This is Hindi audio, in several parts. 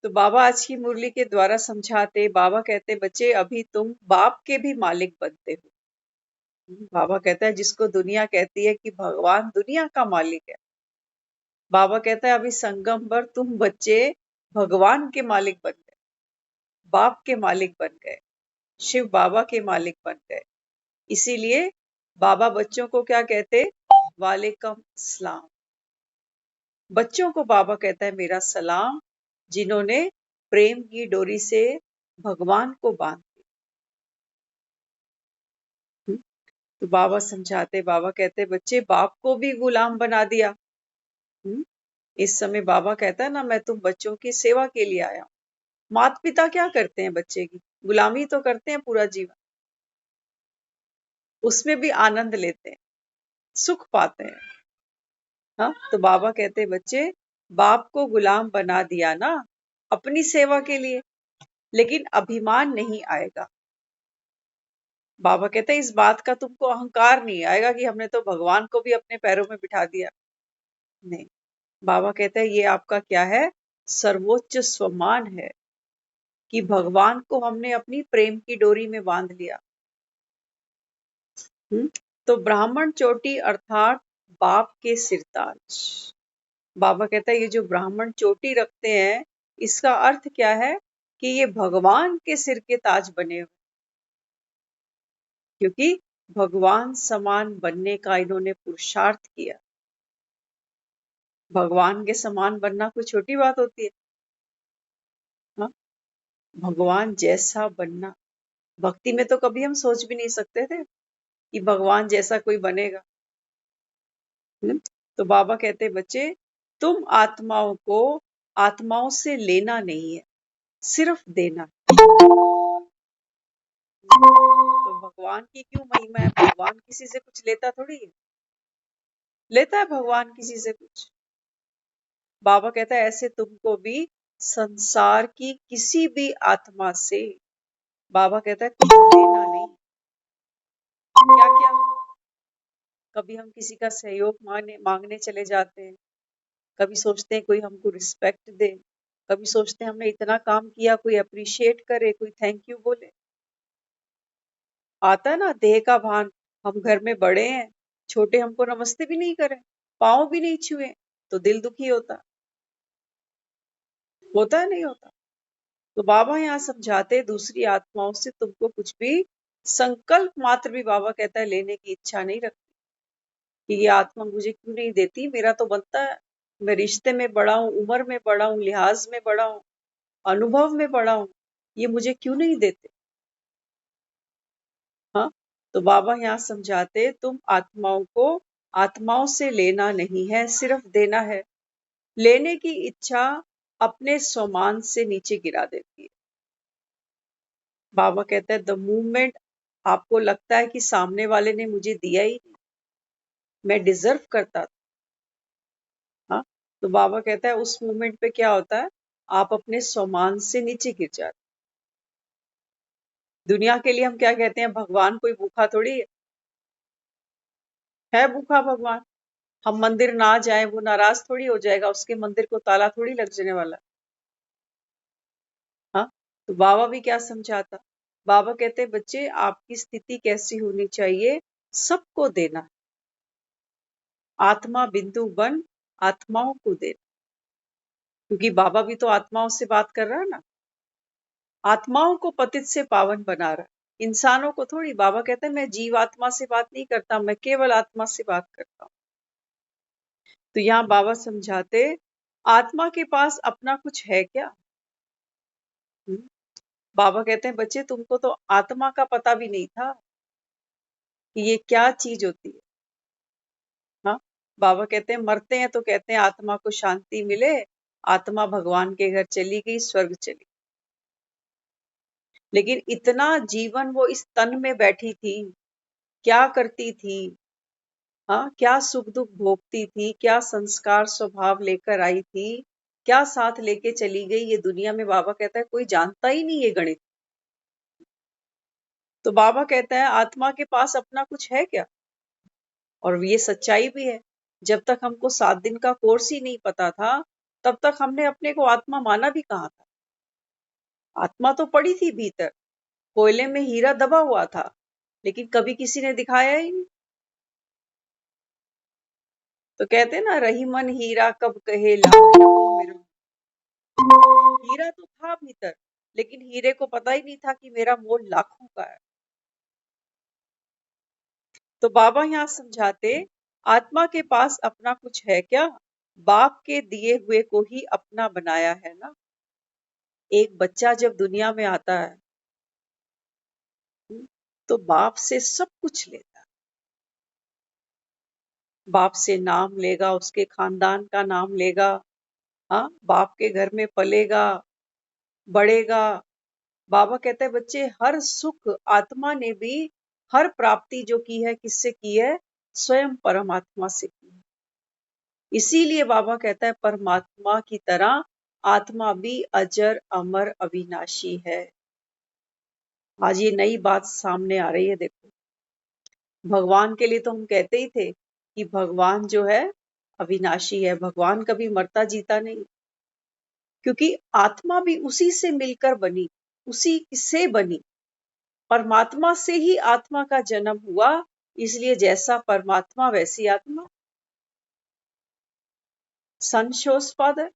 तो बाबा आज की मुरली के द्वारा समझाते, बाबा कहते बच्चे अभी तुम बाप के भी मालिक बनते हो। बाबा कहता है जिसको दुनिया कहती है कि भगवान दुनिया का मालिक है, बाबा कहता है अभी संगम पर तुम बच्चे भगवान के मालिक बन गए, बाप के मालिक बन गए, शिव बाबा के मालिक बन गए। इसीलिए बाबा बच्चों को क्या कहते, वालेकुम सलाम। बच्चों को बाबा कहता है मेरा सलाम, जिन्होंने प्रेम की डोरी से भगवान को बांध दिया। तो बाबा समझाते, बाबा कहते बच्चे बाप को भी गुलाम बना दिया। इस समय बाबा कहता है ना, मैं तुम बच्चों की सेवा के लिए आया हूं। माता पिता क्या करते हैं, बच्चे की गुलामी तो करते हैं पूरा जीवन, उसमें भी आनंद लेते हैं, सुख पाते हैं। हाँ, तो बाबा कहते बच्चे बाप को गुलाम बना दिया ना अपनी सेवा के लिए, लेकिन अभिमान नहीं आएगा। बाबा कहते हैं इस बात का तुमको अहंकार नहीं आएगा कि हमने तो भगवान को भी अपने पैरों में बिठा दिया। नहीं, बाबा कहते हैं ये आपका क्या है, सर्वोच्च सम्मान है कि भगवान को हमने अपनी प्रेम की डोरी में बांध लिया। तो ब्राह्मण चोटी अर्थात बाप के सिरताज। बाबा कहता है ये जो ब्राह्मण चोटी रखते हैं, इसका अर्थ क्या है कि ये भगवान के सिर के ताज बने हुए, क्योंकि भगवान समान बनने का इन्होंने पुरुषार्थ किया। भगवान के समान बनना कोई छोटी बात होती है? हाँ, भगवान जैसा बनना, भक्ति में तो कभी हम सोच भी नहीं सकते थे कि भगवान जैसा कोई बनेगा। तो बाबा कहते बच्चे तुम आत्माओं को आत्माओं से लेना नहीं है, सिर्फ देना। तो भगवान की क्यों महिमा है, भगवान किसी से कुछ लेता थोड़ी है, लेता है भगवान किसी से कुछ? बाबा कहता है ऐसे तुमको भी संसार की किसी भी आत्मा से, बाबा कहता है कुछ लेना नहीं। क्या क्या, कभी हम किसी का सहयोग मांगने चले जाते हैं, कभी सोचते हैं कोई हमको रिस्पेक्ट दे, कभी सोचते हैं हमने इतना काम किया कोई अप्रिशिएट करे, कोई थैंक यू बोले। आता है ना देह का भान, हम घर में बड़े हैं, छोटे हमको नमस्ते भी नहीं करें, पाँव भी नहीं छुए, तो दिल दुखी होता है नहीं होता? तो बाबा यहाँ समझाते दूसरी आत्माओं से तुमको कुछ भी संकल्प मात्र भी, बाबा कहता है लेने की इच्छा नहीं रखती कि ये आत्मा मुझे क्यों नहीं देती, मेरा तो बनता है, मैं रिश्ते में बड़ा हूँ, उम्र में बड़ा हूँ, लिहाज में बड़ा हूँ, अनुभव में बड़ा हूँ, ये मुझे क्यों नहीं देते? हाँ, तो बाबा यहाँ समझाते तुम आत्माओं को आत्माओं से लेना नहीं है, सिर्फ देना है। लेने की इच्छा अपने स्वमान से नीचे गिरा देती है। बाबा कहते हैं द मूवमेंट आपको लगता है कि सामने वाले ने मुझे दिया ही नहीं, मैं डिजर्व करता था, हाँ, तो बाबा कहता है उस मूवमेंट पे क्या होता है, आप अपने स्वमान से नीचे गिर जाते। दुनिया के लिए हम क्या कहते हैं, भगवान कोई भूखा थोड़ी है भूखा भगवान, हम मंदिर ना जाएं वो नाराज थोड़ी हो जाएगा, उसके मंदिर को ताला थोड़ी लग जाने वाला। हाँ, तो बाबा भी क्या समझाता, बाबा कहते बच्चे आपकी स्थिति कैसी होनी चाहिए, सबको देना, आत्मा बिंदु बन आत्माओं को देना, क्योंकि बाबा भी तो आत्माओं से बात कर रहा है ना, आत्माओं को पतित से पावन बना रहा है, इंसानों को थोड़ी। बाबा कहते हैं मैं जीव आत्मा से बात नहीं करता, मैं केवल आत्मा से बात करता हूँ। तो यहाँ बाबा समझाते आत्मा के पास अपना कुछ है क्या? बाबा कहते हैं बच्चे तुमको तो आत्मा का पता भी नहीं था कि ये क्या चीज होती है। हाँ, बाबा कहते हैं मरते हैं तो कहते हैं आत्मा को शांति मिले, आत्मा भगवान के घर चली गई, स्वर्ग चली, लेकिन इतना जीवन वो इस तन में बैठी थी, क्या करती थी, हाँ, क्या सुख दुख भोगती थी, क्या संस्कार स्वभाव लेकर आई थी, क्या साथ लेके चली गई, ये दुनिया में बाबा कहता है कोई जानता ही नहीं ये गणित। तो बाबा कहता है आत्मा के पास अपना कुछ है क्या? और ये सच्चाई भी है, जब तक हमको 7 दिन का कोर्स ही नहीं पता था, तब तक हमने अपने को आत्मा माना भी कहाँ था। आत्मा तो पड़ी थी भीतर, कोयले में हीरा दबा हुआ था, लेकिन कभी किसी ने दिखाया ही नहीं। तो कहते हैं ना, रही मन हीरा कब कहे लाखों मेरे। हीरा तो था भीतर, लेकिन हीरे को पता ही नहीं था कि मेरा मोल लाखों का है। तो बाबा यहाँ समझाते, आत्मा के पास अपना कुछ है क्या? बाप के दिए हुए को ही अपना बनाया है ना। एक बच्चा जब दुनिया में आता है, तो बाप से सब कुछ लेता है। बाप से नाम लेगा, उसके खानदान का नाम लेगा, हाँ, बाप के घर में पलेगा, बढ़ेगा। बाबा कहते हैं, बच्चे, हर सुख आत्मा ने भी, हर प्राप्ति जो की है, किससे की है? स्वयं परमात्मा से की है। इसीलिए बाबा कहता है, परमात्मा की तरह आत्मा भी अजर अमर अविनाशी है। आज ये नई बात सामने आ रही है। देखो, भगवान के लिए तो हम कहते ही थे कि भगवान जो है अविनाशी है, भगवान कभी मरता जीता नहीं, क्योंकि आत्मा भी उसी से मिलकर बनी, उसी से बनी। परमात्मा से ही आत्मा का जन्म हुआ, इसलिए जैसा परमात्मा वैसी आत्मा। सन शोज फादर।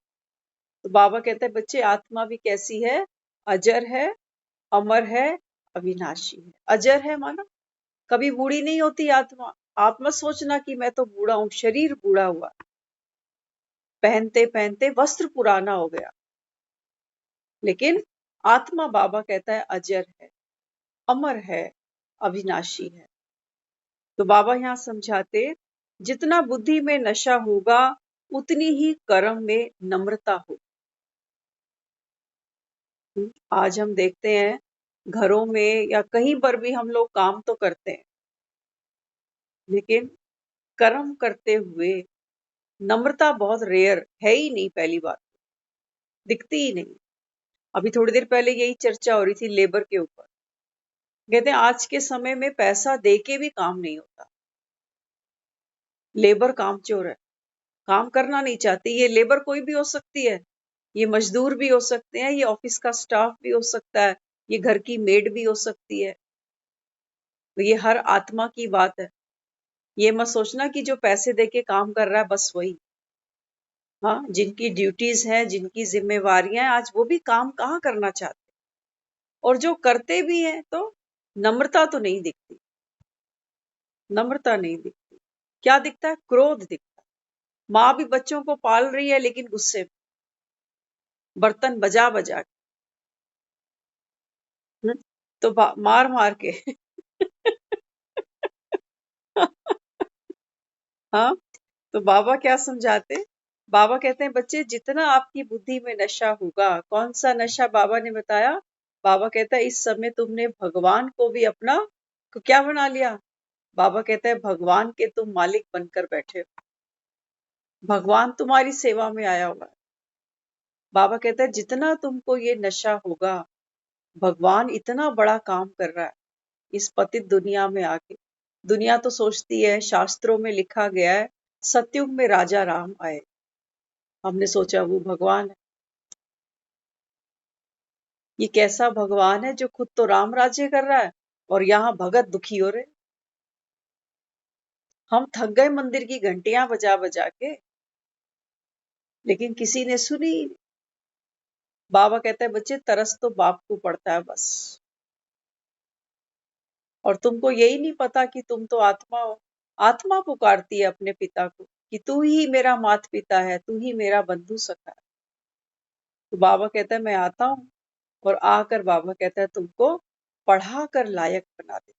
तो बाबा कहते हैं, बच्चे, आत्मा भी कैसी है? अजर है, अमर है, अविनाशी है। अजर है माना कभी बूढ़ी नहीं होती आत्मा। आप मत सोचना कि मैं तो बूढ़ा हूं, शरीर बूढ़ा हुआ, पहनते पहनते वस्त्र पुराना हो गया, लेकिन आत्मा, बाबा कहता है, अजर है, अमर है, अविनाशी है। तो बाबा यहाँ समझाते, जितना बुद्धि में नशा होगा, उतनी ही कर्म में नम्रता हो। आज हम देखते हैं, घरों में या कहीं पर भी हम लोग काम तो करते हैं, लेकिन कर्म करते हुए नम्रता बहुत रेयर है ही नहीं। पहली बात, दिखती ही नहीं। अभी थोड़ी देर पहले यही चर्चा हो रही थी लेबर के ऊपर। कहते हैं, आज के समय में पैसा दे के भी काम नहीं होता। लेबर कामचोर है, काम करना नहीं चाहती। ये लेबर कोई भी हो सकती है, ये मजदूर भी हो सकते हैं, ये ऑफिस का स्टाफ भी हो सकता है, ये घर की मेड भी हो सकती है। तो ये हर आत्मा की बात है। ये मत सोचना कि जो पैसे देके काम कर रहा है बस वही। हाँ, जिनकी ड्यूटीज हैं, जिनकी जिम्मेवारियां हैं, आज वो भी काम कहाँ करना चाहते, और जो करते भी हैं तो नम्रता तो नहीं दिखती। नम्रता नहीं दिखती। क्या दिखता है? क्रोध दिखता है। माँ भी बच्चों को पाल रही है, लेकिन गुस्से में, बर्तन बजा बजा के, तो मार मार के हाँ। तो बाबा क्या समझाते? बाबा कहते हैं, बच्चे, जितना आपकी बुद्धि में नशा होगा, कौन सा नशा बाबा ने बताया? बाबा कहता है, इस समय तुमने भगवान को भी अपना को क्या बना लिया? बाबा कहता है, भगवान के तुम मालिक बनकर बैठे हो। भगवान तुम्हारी सेवा में आया हुआ है। बाबा कहता है, जितना तुमको ये नशा होगा, भगवान इतना बड़ा काम कर रहा है इस पतित दुनिया में आके। दुनिया तो सोचती है, शास्त्रों में लिखा गया है, सतयुग में राजा राम आए। हमने सोचा वो भगवान है। ये कैसा भगवान है जो खुद तो राम राज्य कर रहा है और यहाँ भगत दुखी हो रहे। हम थक गए मंदिर की घंटियां बजा बजा के, लेकिन किसी ने सुनी ही नहीं। बाबा कहता है, बच्चे, तरस तो बाप को पड़ता है बस, और तुमको यही नहीं पता कि तुम तो आत्मा हो। आत्मा पुकारती है अपने पिता को कि तू ही मेरा माता पिता है, तू ही मेरा बंधु सखा है। तो बाबा कहता है, मैं आता हूँ, और आकर बाबा कहता है, तुमको पढ़ा कर लायक बना दे।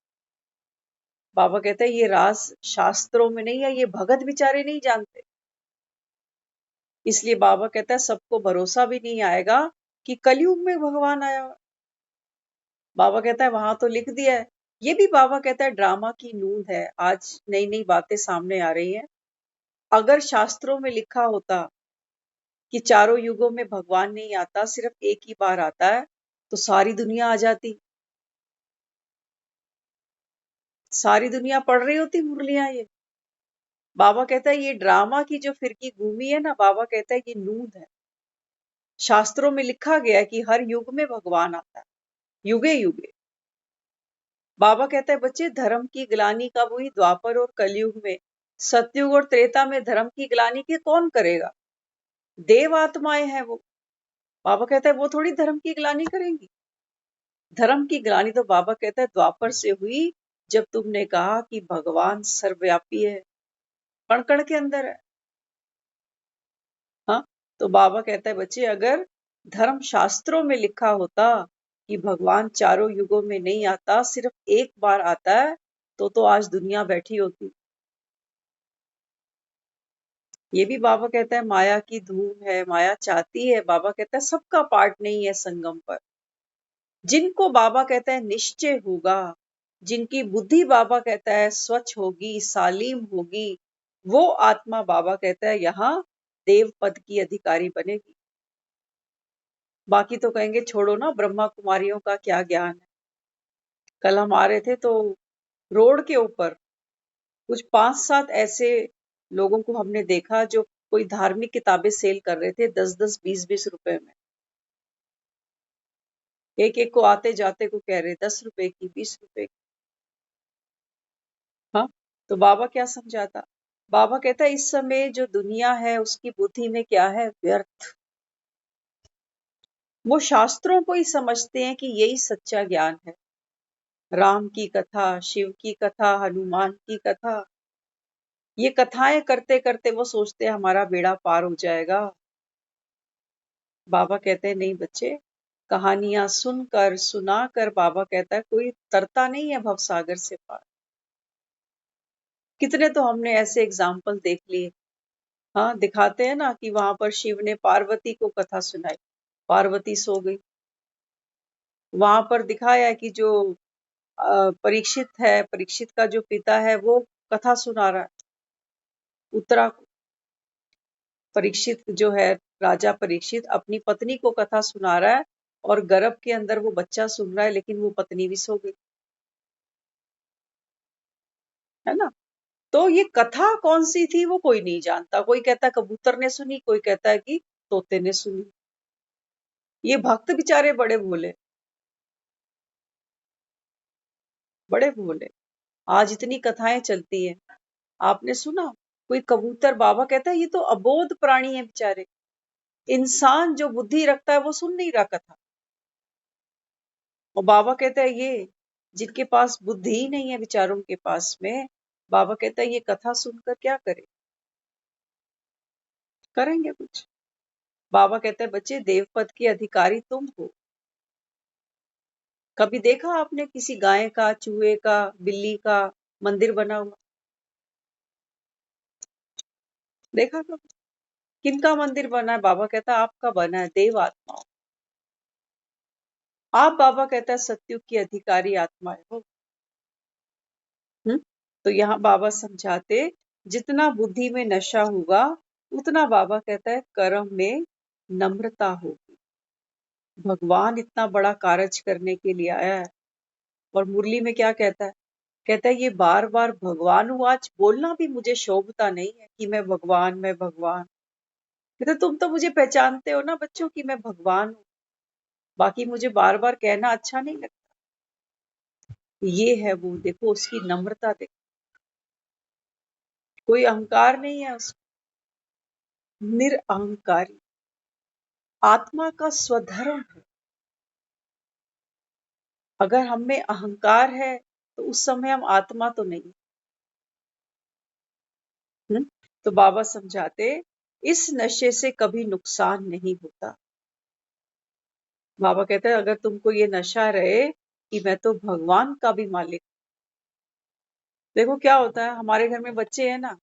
बाबा कहता है, ये राज शास्त्रों में नहीं है, ये भगत बेचारे नहीं जानते। इसलिए बाबा कहता है, सबको भरोसा भी नहीं आएगा कि कलयुग में भगवान आया हुआ। बाबा कहता है, वहां तो लिख दिया है। ये भी बाबा कहता है, ड्रामा की नूंद है। आज नई नई बातें सामने आ रही हैं। अगर शास्त्रों में लिखा होता कि चारों युगों में भगवान नहीं आता, सिर्फ एक ही बार आता है, तो सारी दुनिया आ जाती, सारी दुनिया पढ़ रही होती मुरलियां ये। बाबा कहता है, ये ड्रामा की जो फिरकी घूमी है ना, बाबा कहता है, ये नूंद है। शास्त्रों में लिखा गया है कि हर युग में भगवान आता है, युगे युगे। बाबा कहता है बच्चे धर्म की ग्लानि कब हुई? द्वापर और कलयुग में। सतयुग और त्रेता में धर्म की ग्लानि की कौन करेगा? देव आत्माएं हैं वो। बाबा कहता है वो थोड़ी धर्म की ग्लानि करेंगी। धर्म की ग्लानि तो बाबा कहता है द्वापर से हुई, जब तुमने कहा कि भगवान सर्वव्यापी है, कण कण के अंदर है। हाँ, तो बाबा कहता है बच्चे अगर धर्म शास्त्रों में लिखा होता कि भगवान चारों युगों में नहीं आता, सिर्फ एक बार आता है, तो आज दुनिया बैठी होती। ये भी बाबा कहता है माया की धूम है, माया चाहती है। बाबा कहता है सबका पार्ट नहीं है संगम पर। जिनको बाबा कहता है निश्चय होगा, जिनकी बुद्धि बाबा कहता है स्वच्छ होगी, सालीम होगी, वो आत्मा बाबा कहता है यहाँ देव पद की अधिकारी बनेगी। बाकी तो कहेंगे छोड़ो ना, ब्रह्मा कुमारियों का क्या ज्ञान है। कल हम आ रहे थे तो रोड के ऊपर कुछ 5-7 ऐसे लोगों को हमने देखा जो कोई धार्मिक किताबें सेल कर रहे थे 10-10, 20-20 रुपए में। एक एक को आते जाते को कह रहे 10 रुपए की, 20 रुपए की। हाँ, तो बाबा क्या समझाता? बाबा कहता है इस समय जो दुनिया है उसकी बुद्धि में क्या है? व्यर्थ। वो शास्त्रों को ही समझते हैं कि यही सच्चा ज्ञान है। राम की कथा, शिव की कथा, हनुमान की कथा, ये कथाएं करते करते वो सोचते हैं हमारा बेड़ा पार हो जाएगा। बाबा कहते हैं नहीं बच्चे, कहानियां सुनकर सुनाकर बाबा कहता है कोई तरता नहीं है भवसागर से पार। कितने तो हमने ऐसे एग्जाम्पल देख लिए। हाँ, दिखाते हैं ना कि वहां पर शिव ने पार्वती को कथा सुनाई, पार्वती सो गई। वहां पर दिखाया है कि जो परीक्षित है, परीक्षित का जो पिता है वो कथा सुना रहा है उत्तरा को। परीक्षित जो है, राजा परीक्षित अपनी पत्नी को कथा सुना रहा है और गर्भ के अंदर वो बच्चा सुन रहा है, लेकिन वो पत्नी भी सो गई, है ना। तो ये कथा कौन सी थी वो कोई नहीं जानता। कोई कहता है कबूतर ने सुनी, कोई कहता है कि तोते ने सुनी। ये भक्त बेचारे बड़े भोले, बड़े भोले। आज इतनी कथाएं चलती हैं, आपने सुना कोई कबूतर? बाबा कहता है ये तो अबोध प्राणी है बेचारे। इंसान जो बुद्धि रखता है वो सुन नहीं रहा कथा। और बाबा कहता है ये जिनके पास बुद्धि ही नहीं है बेचारों के पास में, बाबा कहता है ये कथा सुनकर क्या करे? करेंगे कुछ? बाबा कहता है बच्चे देवपद के अधिकारी तुम हो। कभी देखा आपने किसी गाय का, चूहे का, बिल्ली का मंदिर बना हुआ? देखा कभी? किनका मंदिर बना है? बाबा कहता है आपका बना है, देव आत्माओं। आप बाबा कहता है सतयुग की अधिकारी आत्माएं हो। तो यहाँ बाबा समझाते जितना बुद्धि में नशा होगा, उतना बाबा कहता है कर्म में नम्रता होगी। भगवान इतना बड़ा कार्य करने के लिए आया है। और मुरली में क्या कहता है? कहता है ये बार बार भगवान आज बोलना भी मुझे शोभता नहीं है कि मैं भगवान, मैं भगवान। कहते तुम तो मुझे पहचानते हो ना बच्चों की मैं भगवान हूँ, बाकी मुझे बार बार कहना अच्छा नहीं लगता। ये है वो, देखो उसकी नम्रता देखो, कोई अहंकार नहीं है उसको, निरअहंकारी। आत्मा का स्वधर्म है। अगर हम में अहंकार है तो उस समय हम आत्मा तो नहीं। तो बाबा समझाते इस नशे से कभी नुकसान नहीं होता। बाबा कहते हैं अगर तुमको ये नशा रहे कि मैं तो भगवान का भी मालिक। देखो क्या होता है, हमारे घर में बच्चे हैं ना,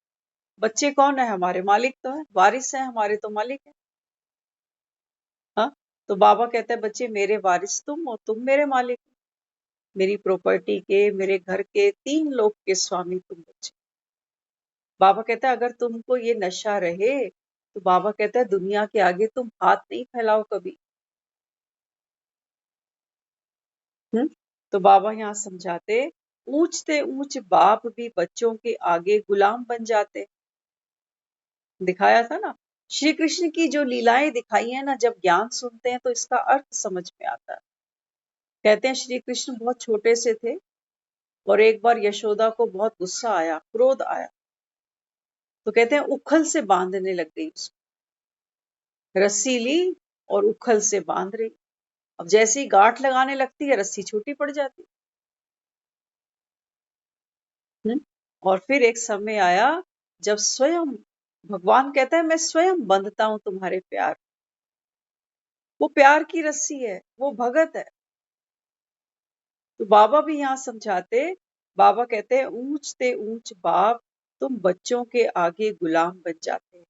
बच्चे कौन है? हमारे मालिक तो है, वारिस है हमारे, तो मालिक है। हाँ, तो बाबा कहता है बच्चे मेरे वारिस तुम हो, तुम मेरे मालिक हो। मेरी प्रॉपर्टी के, मेरे घर के, 3 लोक के स्वामी तुम बच्चे। बाबा कहता है अगर तुमको ये नशा रहे तो बाबा कहता है दुनिया के आगे तुम हाथ नहीं फैलाओ कभी। हम्म तो बाबा यहाँ समझाते ऊंच से ऊंच बाप भी बच्चों के आगे गुलाम बन जाते। दिखाया था ना, श्री कृष्ण की जो लीलाएं दिखाई है ना, जब ज्ञान सुनते हैं तो इसका अर्थ समझ में आता है। कहते हैं श्री कृष्ण बहुत छोटे से थे और एक बार यशोदा को बहुत गुस्सा आया, क्रोध आया, तो कहते हैं उखल से बांधने लग गई उसको। रस्सी ली और उखल से बांध रही। अब जैसे ही गांठ लगाने लगती है रस्सी छोटी पड़ जाती। हम्म। और फिर एक समय आया जब स्वयं भगवान कहता है मैं स्वयं बंधता हूं तुम्हारे प्यार। वो प्यार की रस्सी है, वो भगत है। तो बाबा भी यहाँ समझाते, बाबा कहते हैं ऊंचते ऊंच बाप तुम बच्चों के आगे गुलाम बन जाते हैं।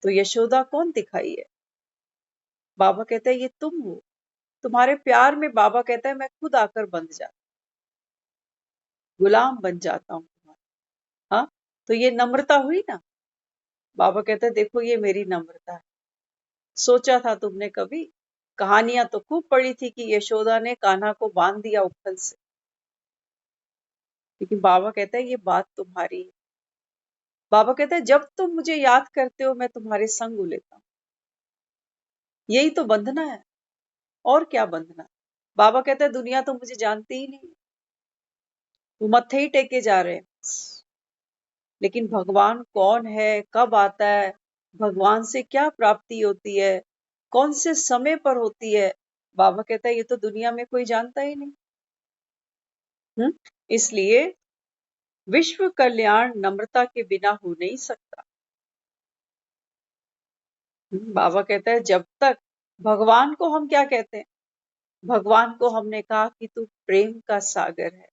तो यशोदा कौन दिखाई है? बाबा कहते हैं ये तुम हो। तुम्हारे प्यार में बाबा कहता है मैं खुद आकर बंध जाता, गुलाम बन जाता हूँ तुम्हारा। हाँ, तो ये नम्रता हुई ना। बाबा कहते हैं देखो ये मेरी नम्रता है। सोचा था तुमने कभी? कहानियां तो खूब पढ़ी थी कि यशोदा ने कान्हा को बांध दिया उखल से, लेकिन बाबा कहता है ये बात तुम्हारी है। बाबा कहता है जब तुम मुझे याद करते हो मैं तुम्हारे संग लेता हूँ। यही तो बंधना है, और क्या बंधना है। बाबा कहता है दुनिया तो मुझे जानती ही नहीं, वो मत्थे ही टेके जा रहे हैं। लेकिन भगवान कौन है, कब आता है, भगवान से क्या प्राप्ति होती है, कौन से समय पर होती है, बाबा कहता है ये तो दुनिया में कोई जानता ही नहीं। इसलिए विश्व कल्याण नम्रता के बिना हो नहीं सकता। बाबा कहता है जब तक भगवान को हम क्या कहते हैं? भगवान को हमने कहा कि तू प्रेम का सागर है।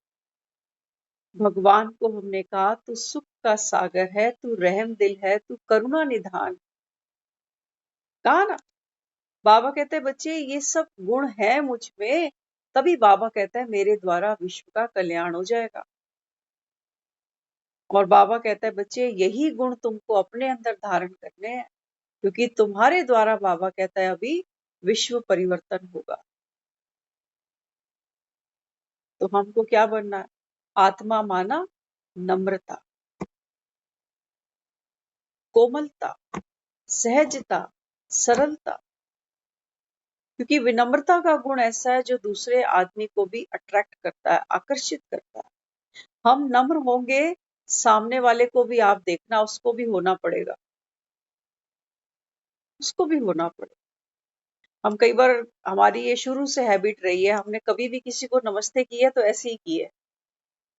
भगवान को हमने कहा तू सुख का सागर है, तू रहम दिल है, तू करुणा निधान। कहा ना। बाबा कहते हैं बच्चे ये सब गुण है मुझ में, तभी बाबा कहता है मेरे द्वारा विश्व का कल्याण हो जाएगा। और बाबा कहता है बच्चे यही गुण तुमको अपने अंदर धारण करने हैं, क्योंकि तुम्हारे द्वारा बाबा कहता है अभी विश्व परिवर्तन होगा। तो हमको क्या बनना है? आत्मा माना नम्रता, कोमलता, सहजता, सरलता। क्योंकि विनम्रता का गुण ऐसा है जो दूसरे आदमी को भी अट्रैक्ट करता है, आकर्षित करता है। हम नम्र होंगे, सामने वाले को भी आप देखना, उसको भी होना पड़ेगा, उसको भी होना पड़ेगा। हम कई बार, हमारी ये शुरू से हैबिट रही है, हमने कभी भी किसी को नमस्ते किया तो ऐसे ही किए,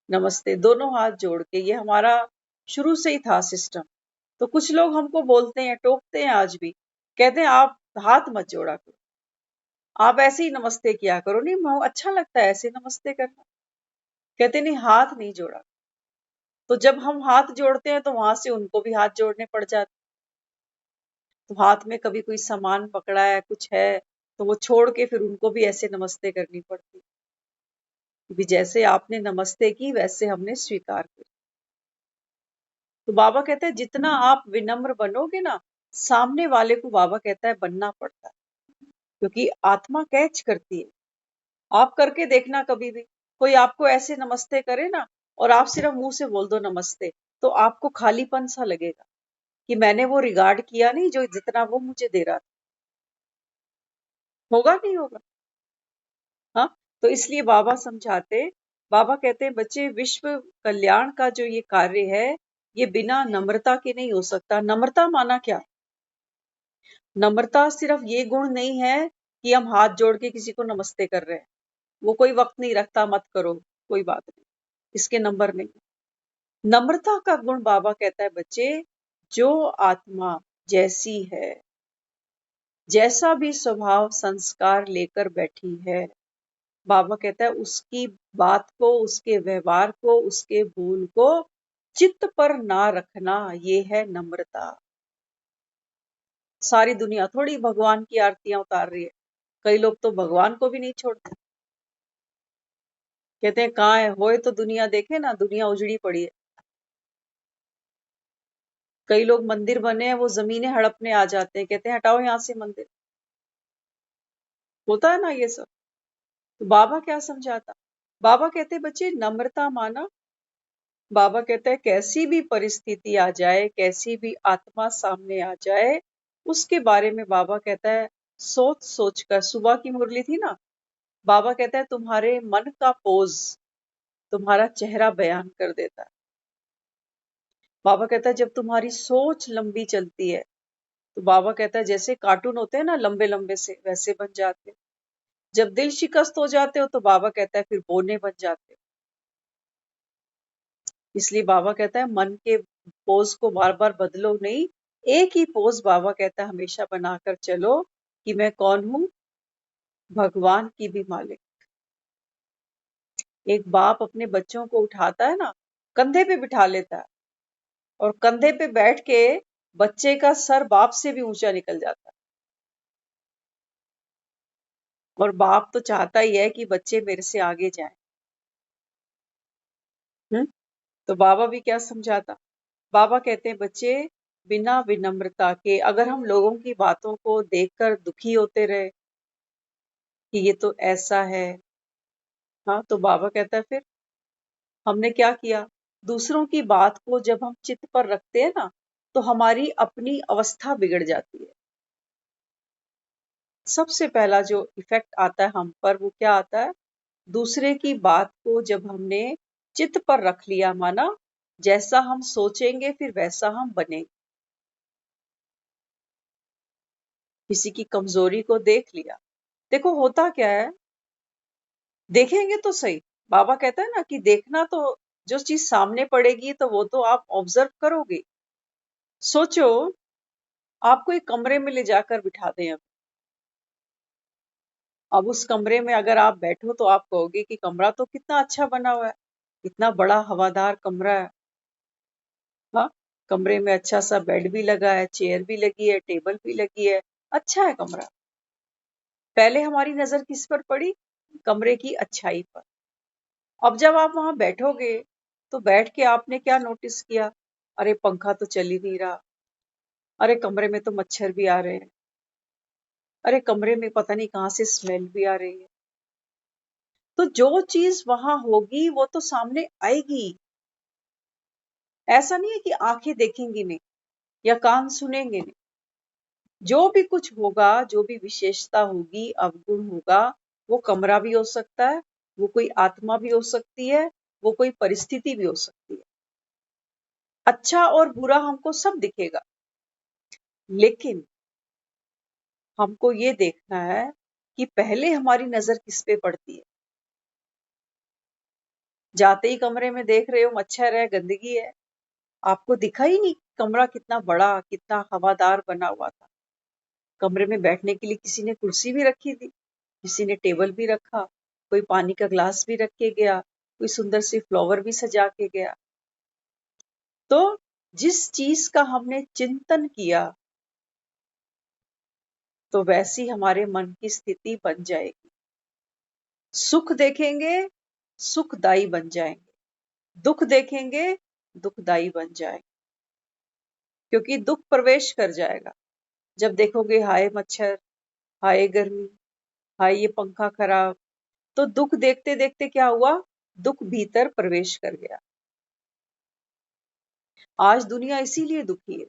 नमस्ते दोनों हाथ जोड़ के, ये हमारा शुरू से ही था सिस्टम। तो कुछ लोग हमको बोलते हैं, टोकते हैं आज भी, कहते हैं आप हाथ मत जोड़ा करो, आप ऐसे ही नमस्ते किया करो। नहीं, अच्छा लगता है ऐसे नमस्ते करना। कहते नहीं, हाथ नहीं जोड़ा। तो जब हम हाथ जोड़ते हैं तो वहां से उनको भी हाथ जोड़ने पड़ जाते। तो हाथ में कभी कोई सामान पकड़ा है, कुछ है, तो वो छोड़ के फिर उनको भी ऐसे नमस्ते करनी पड़ती। भी जैसे आपने नमस्ते की वैसे हमने स्वीकार की। तो बाबा कहते हैं जितना आप विनम्र बनोगे ना, सामने वाले को बाबा कहता है बनना पड़ता है, क्योंकि आत्मा कैच करती है। आप करके देखना कभी भी, कोई आपको ऐसे नमस्ते करे ना और आप सिर्फ मुंह से बोल दो नमस्ते, तो आपको खालीपन सा लगेगा कि मैंने वो रिगार्ड किया नहीं जो जितना वो मुझे दे रहा था। होगा नहीं होगा? हाँ। तो इसलिए बाबा समझाते, बाबा कहते हैं बच्चे विश्व कल्याण का जो ये कार्य है, ये बिना नम्रता के नहीं हो सकता। नम्रता माना क्या? नम्रता सिर्फ ये गुण नहीं है कि हम हाथ जोड़ के किसी को नमस्ते कर रहे हैं, वो कोई वक्त नहीं रखता, मत करो, कोई बात नहीं, इसके नंबर नहीं। नम्रता का गुण बाबा कहता है बच्चे, जो आत्मा जैसी है, जैसा भी स्वभाव संस्कार लेकर बैठी है, बाबा कहता है उसकी बात को, उसके व्यवहार को, उसके बोल को चित्त पर ना रखना, ये है नम्रता। सारी दुनिया थोड़ी भगवान की आरतियां उतार रही है, कई लोग तो भगवान को भी नहीं छोड़ते। कहते हैं कहाँ है, होए तो दुनिया देखे ना, दुनिया उजड़ी पड़ी है। कई लोग मंदिर बने हैं, वो जमीनें हड़पने आ जाते हैं, कहते हैं हटाओ यहाँ से मंदिर। होता है ना ये सब। तो बाबा क्या समझाता? बाबा कहते बच्चे नम्रता माना बाबा कहता है कैसी भी परिस्थिति आ जाए, कैसी भी आत्मा सामने आ जाए, उसके बारे में बाबा कहता है सोच सोच कर। सुबह की मुरली थी ना, बाबा कहता है तुम्हारे मन का पोज तुम्हारा चेहरा बयान कर देता है। बाबा कहता है जब तुम्हारी सोच लंबी चलती है, तो बाबा कहता है जैसे कार्टून होते हैं ना लंबे लंबे से, वैसे बन जाते हो। जब दिल शिकस्त हो जाते हो तो बाबा कहता है फिर बोने बन जाते हो। इसलिए बाबा कहता है मन के पोज को बार बार बदलो नहीं, एक ही पोज बाबा कहता है हमेशा बनाकर चलो कि मैं कौन हूं, भगवान की भी मालिक। एक बाप अपने बच्चों को उठाता है ना, कंधे पे बिठा लेता है, और कंधे पे बैठ के बच्चे का सर बाप से भी ऊंचा निकल जाता है। और बाप तो चाहता ही है कि बच्चे मेरे से आगे जाएं। हम्म। तो बाबा भी क्या समझाता, बाबा कहते हैं बच्चे बिना विनम्रता के अगर हम लोगों की बातों को देखकर दुखी होते रहे कि ये तो ऐसा है, हाँ, तो बाबा कहता है फिर हमने क्या किया। दूसरों की बात को जब हम चित्त पर रखते हैं ना, तो हमारी अपनी अवस्था बिगड़ जाती है। सबसे पहला जो इफेक्ट आता है हम पर वो क्या आता है, दूसरे की बात को जब हमने चित्त पर रख लिया, माना जैसा हम सोचेंगे फिर वैसा हम बनेंगे। किसी की कमजोरी को देख लिया, देखो होता क्या है, देखेंगे तो सही। बाबा कहता है ना कि देखना तो, जो चीज सामने पड़ेगी तो वो तो आप ऑब्जर्व करोगे। सोचो आपको एक कमरे में ले जाकर बिठा दें अब उस कमरे में अगर आप बैठो तो आप कहोगे कि कमरा तो कितना अच्छा बना हुआ है, इतना बड़ा हवादार कमरा है। हाँ, कमरे में अच्छा सा बेड भी लगा है, चेयर भी लगी है, टेबल भी लगी है, अच्छा है कमरा। पहले हमारी नजर किस पर पड़ी, कमरे की अच्छाई पर। अब जब आप वहां बैठोगे तो बैठ के आपने क्या नोटिस किया, अरे पंखा तो चल ही नहीं रहा, अरे कमरे में तो मच्छर भी आ रहे हैं, अरे कमरे में पता नहीं कहां से स्मेल भी आ रही है। तो जो चीज वहां होगी वो तो सामने आएगी। ऐसा नहीं है कि आंखें देखेंगी नहीं या कान सुनेंगे नहीं। जो भी कुछ होगा, जो भी विशेषता होगी, अवगुण होगा, वो कमरा भी हो सकता है, वो कोई आत्मा भी हो सकती है, वो कोई परिस्थिति भी हो सकती है। अच्छा और बुरा हमको सब दिखेगा, लेकिन हमको ये देखना है कि पहले हमारी नजर किस पे पड़ती है। जाते ही कमरे में देख रहे हो मच्छर है, गंदगी है, आपको दिखा ही नहीं कमरा कितना बड़ा, कितना हवादार बना हुआ था। कमरे में बैठने के लिए किसी ने कुर्सी भी रखी थी, किसी ने टेबल भी रखा, कोई पानी का ग्लास भी रख के गया, कोई सुंदर सी फ्लावर भी सजा के गया। तो जिस चीज का हमने चिंतन किया, तो वैसी हमारे मन की स्थिति बन जाएगी। सुख देखेंगे, सुखदाई बन जाएंगे, दुख देखेंगे, दुखदाई बन जाएंगे, क्योंकि दुख प्रवेश कर जाएगा। जब देखोगे हाय मच्छर, हाय गर्मी, हाय ये पंखा खराब, तो दुख देखते देखते क्या हुआ, दुख भीतर प्रवेश कर गया। आज दुनिया इसीलिए दुखी है,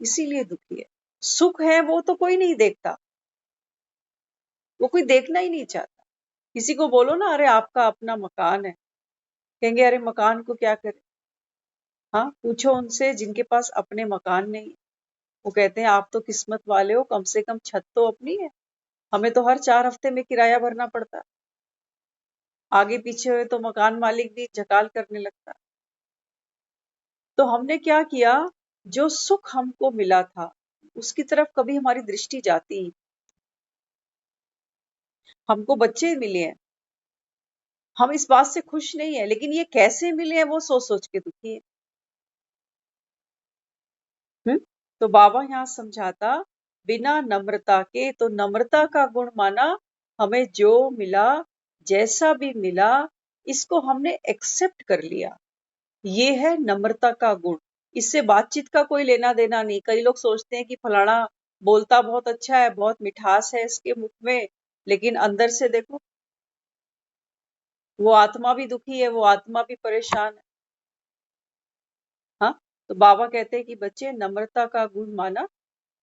इसीलिए दुखी है। सुख है वो तो कोई नहीं देखता, वो कोई देखना ही नहीं चाहता। किसी को बोलो ना अरे आपका अपना मकान है, कहेंगे अरे मकान को क्या करे। हाँ, पूछो उनसे जिनके पास अपने मकान नहीं है, वो कहते हैं आप तो किस्मत वाले हो, कम से कम छत तो अपनी है, हमें तो हर 4 हफ्ते में किराया भरना पड़ता है। आगे पीछे हुए तो मकान मालिक भी जकाल करने लगता है। तो हमने क्या किया, जो सुख हमको मिला था उसकी तरफ कभी हमारी दृष्टि जाती ही। हमको बच्चे मिले हैं, हम इस बात से खुश नहीं है, लेकिन ये कैसे मिले हैं वो सोच सोच के दुखी है। हम्म। तो बाबा यहाँ समझाता, बिना नम्रता के, तो नम्रता का गुण माना हमें जो मिला, जैसा भी मिला, इसको हमने एक्सेप्ट कर लिया। ये है नम्रता का गुण। इससे बातचीत का कोई लेना देना नहीं। कई लोग सोचते हैं कि फलाना बोलता बहुत अच्छा है, बहुत मिठास है इसके मुख में, लेकिन अंदर से देखो वो आत्मा भी दुखी है, वो आत्मा भी परेशान है। हाँ, तो बाबा कहते हैं कि बच्चे नम्रता का गुण माना,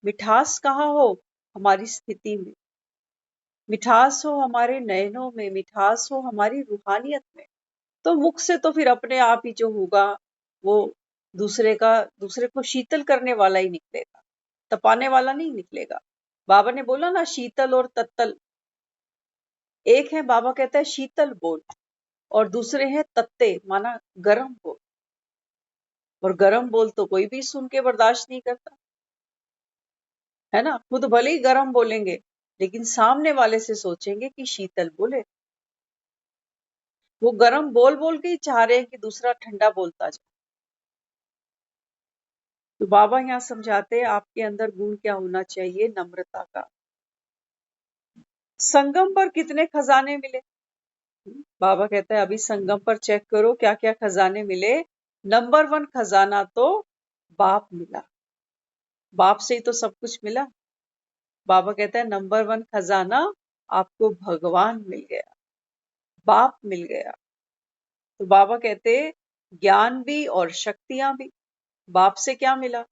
मिठास कहाँ हो, हमारी स्थिति में, मिठास हो हमारे नयनों में, मिठास हो हमारी रूहानियत में। तो मुख से तो फिर अपने आप ही जो होगा वो दूसरे को शीतल करने वाला ही निकलेगा, तपाने वाला नहीं निकलेगा। बाबा ने बोला ना, शीतल और तत्तल एक है। बाबा कहता है शीतल बोल, और दूसरे हैं तत्ते, माना गरम बोल। और गरम बोल तो कोई भी सुन के बर्दाश्त नहीं करता, है ना। खुद भले ही गरम बोलेंगे, लेकिन सामने वाले से सोचेंगे कि शीतल बोले। वो गरम बोल बोल के ही चाह रहे हैं कि दूसरा ठंडा बोलता जाए। तो बाबा यहाँ समझाते हैं आपके अंदर गुण क्या होना चाहिए, नम्रता का। संगम पर कितने खजाने मिले? बाबा कहता है अभी संगम पर चेक करो क्या क्या खजाने मिले। नंबर 1 खजाना तो बाप मिला, बाप से ही तो सब कुछ मिला। बाबा कहता है नंबर 1 खजाना आपको भगवान मिल गया, बाप मिल गया। तो बाबा कहते ज्ञान भी और शक्तियां भी। बाप से क्या मिला?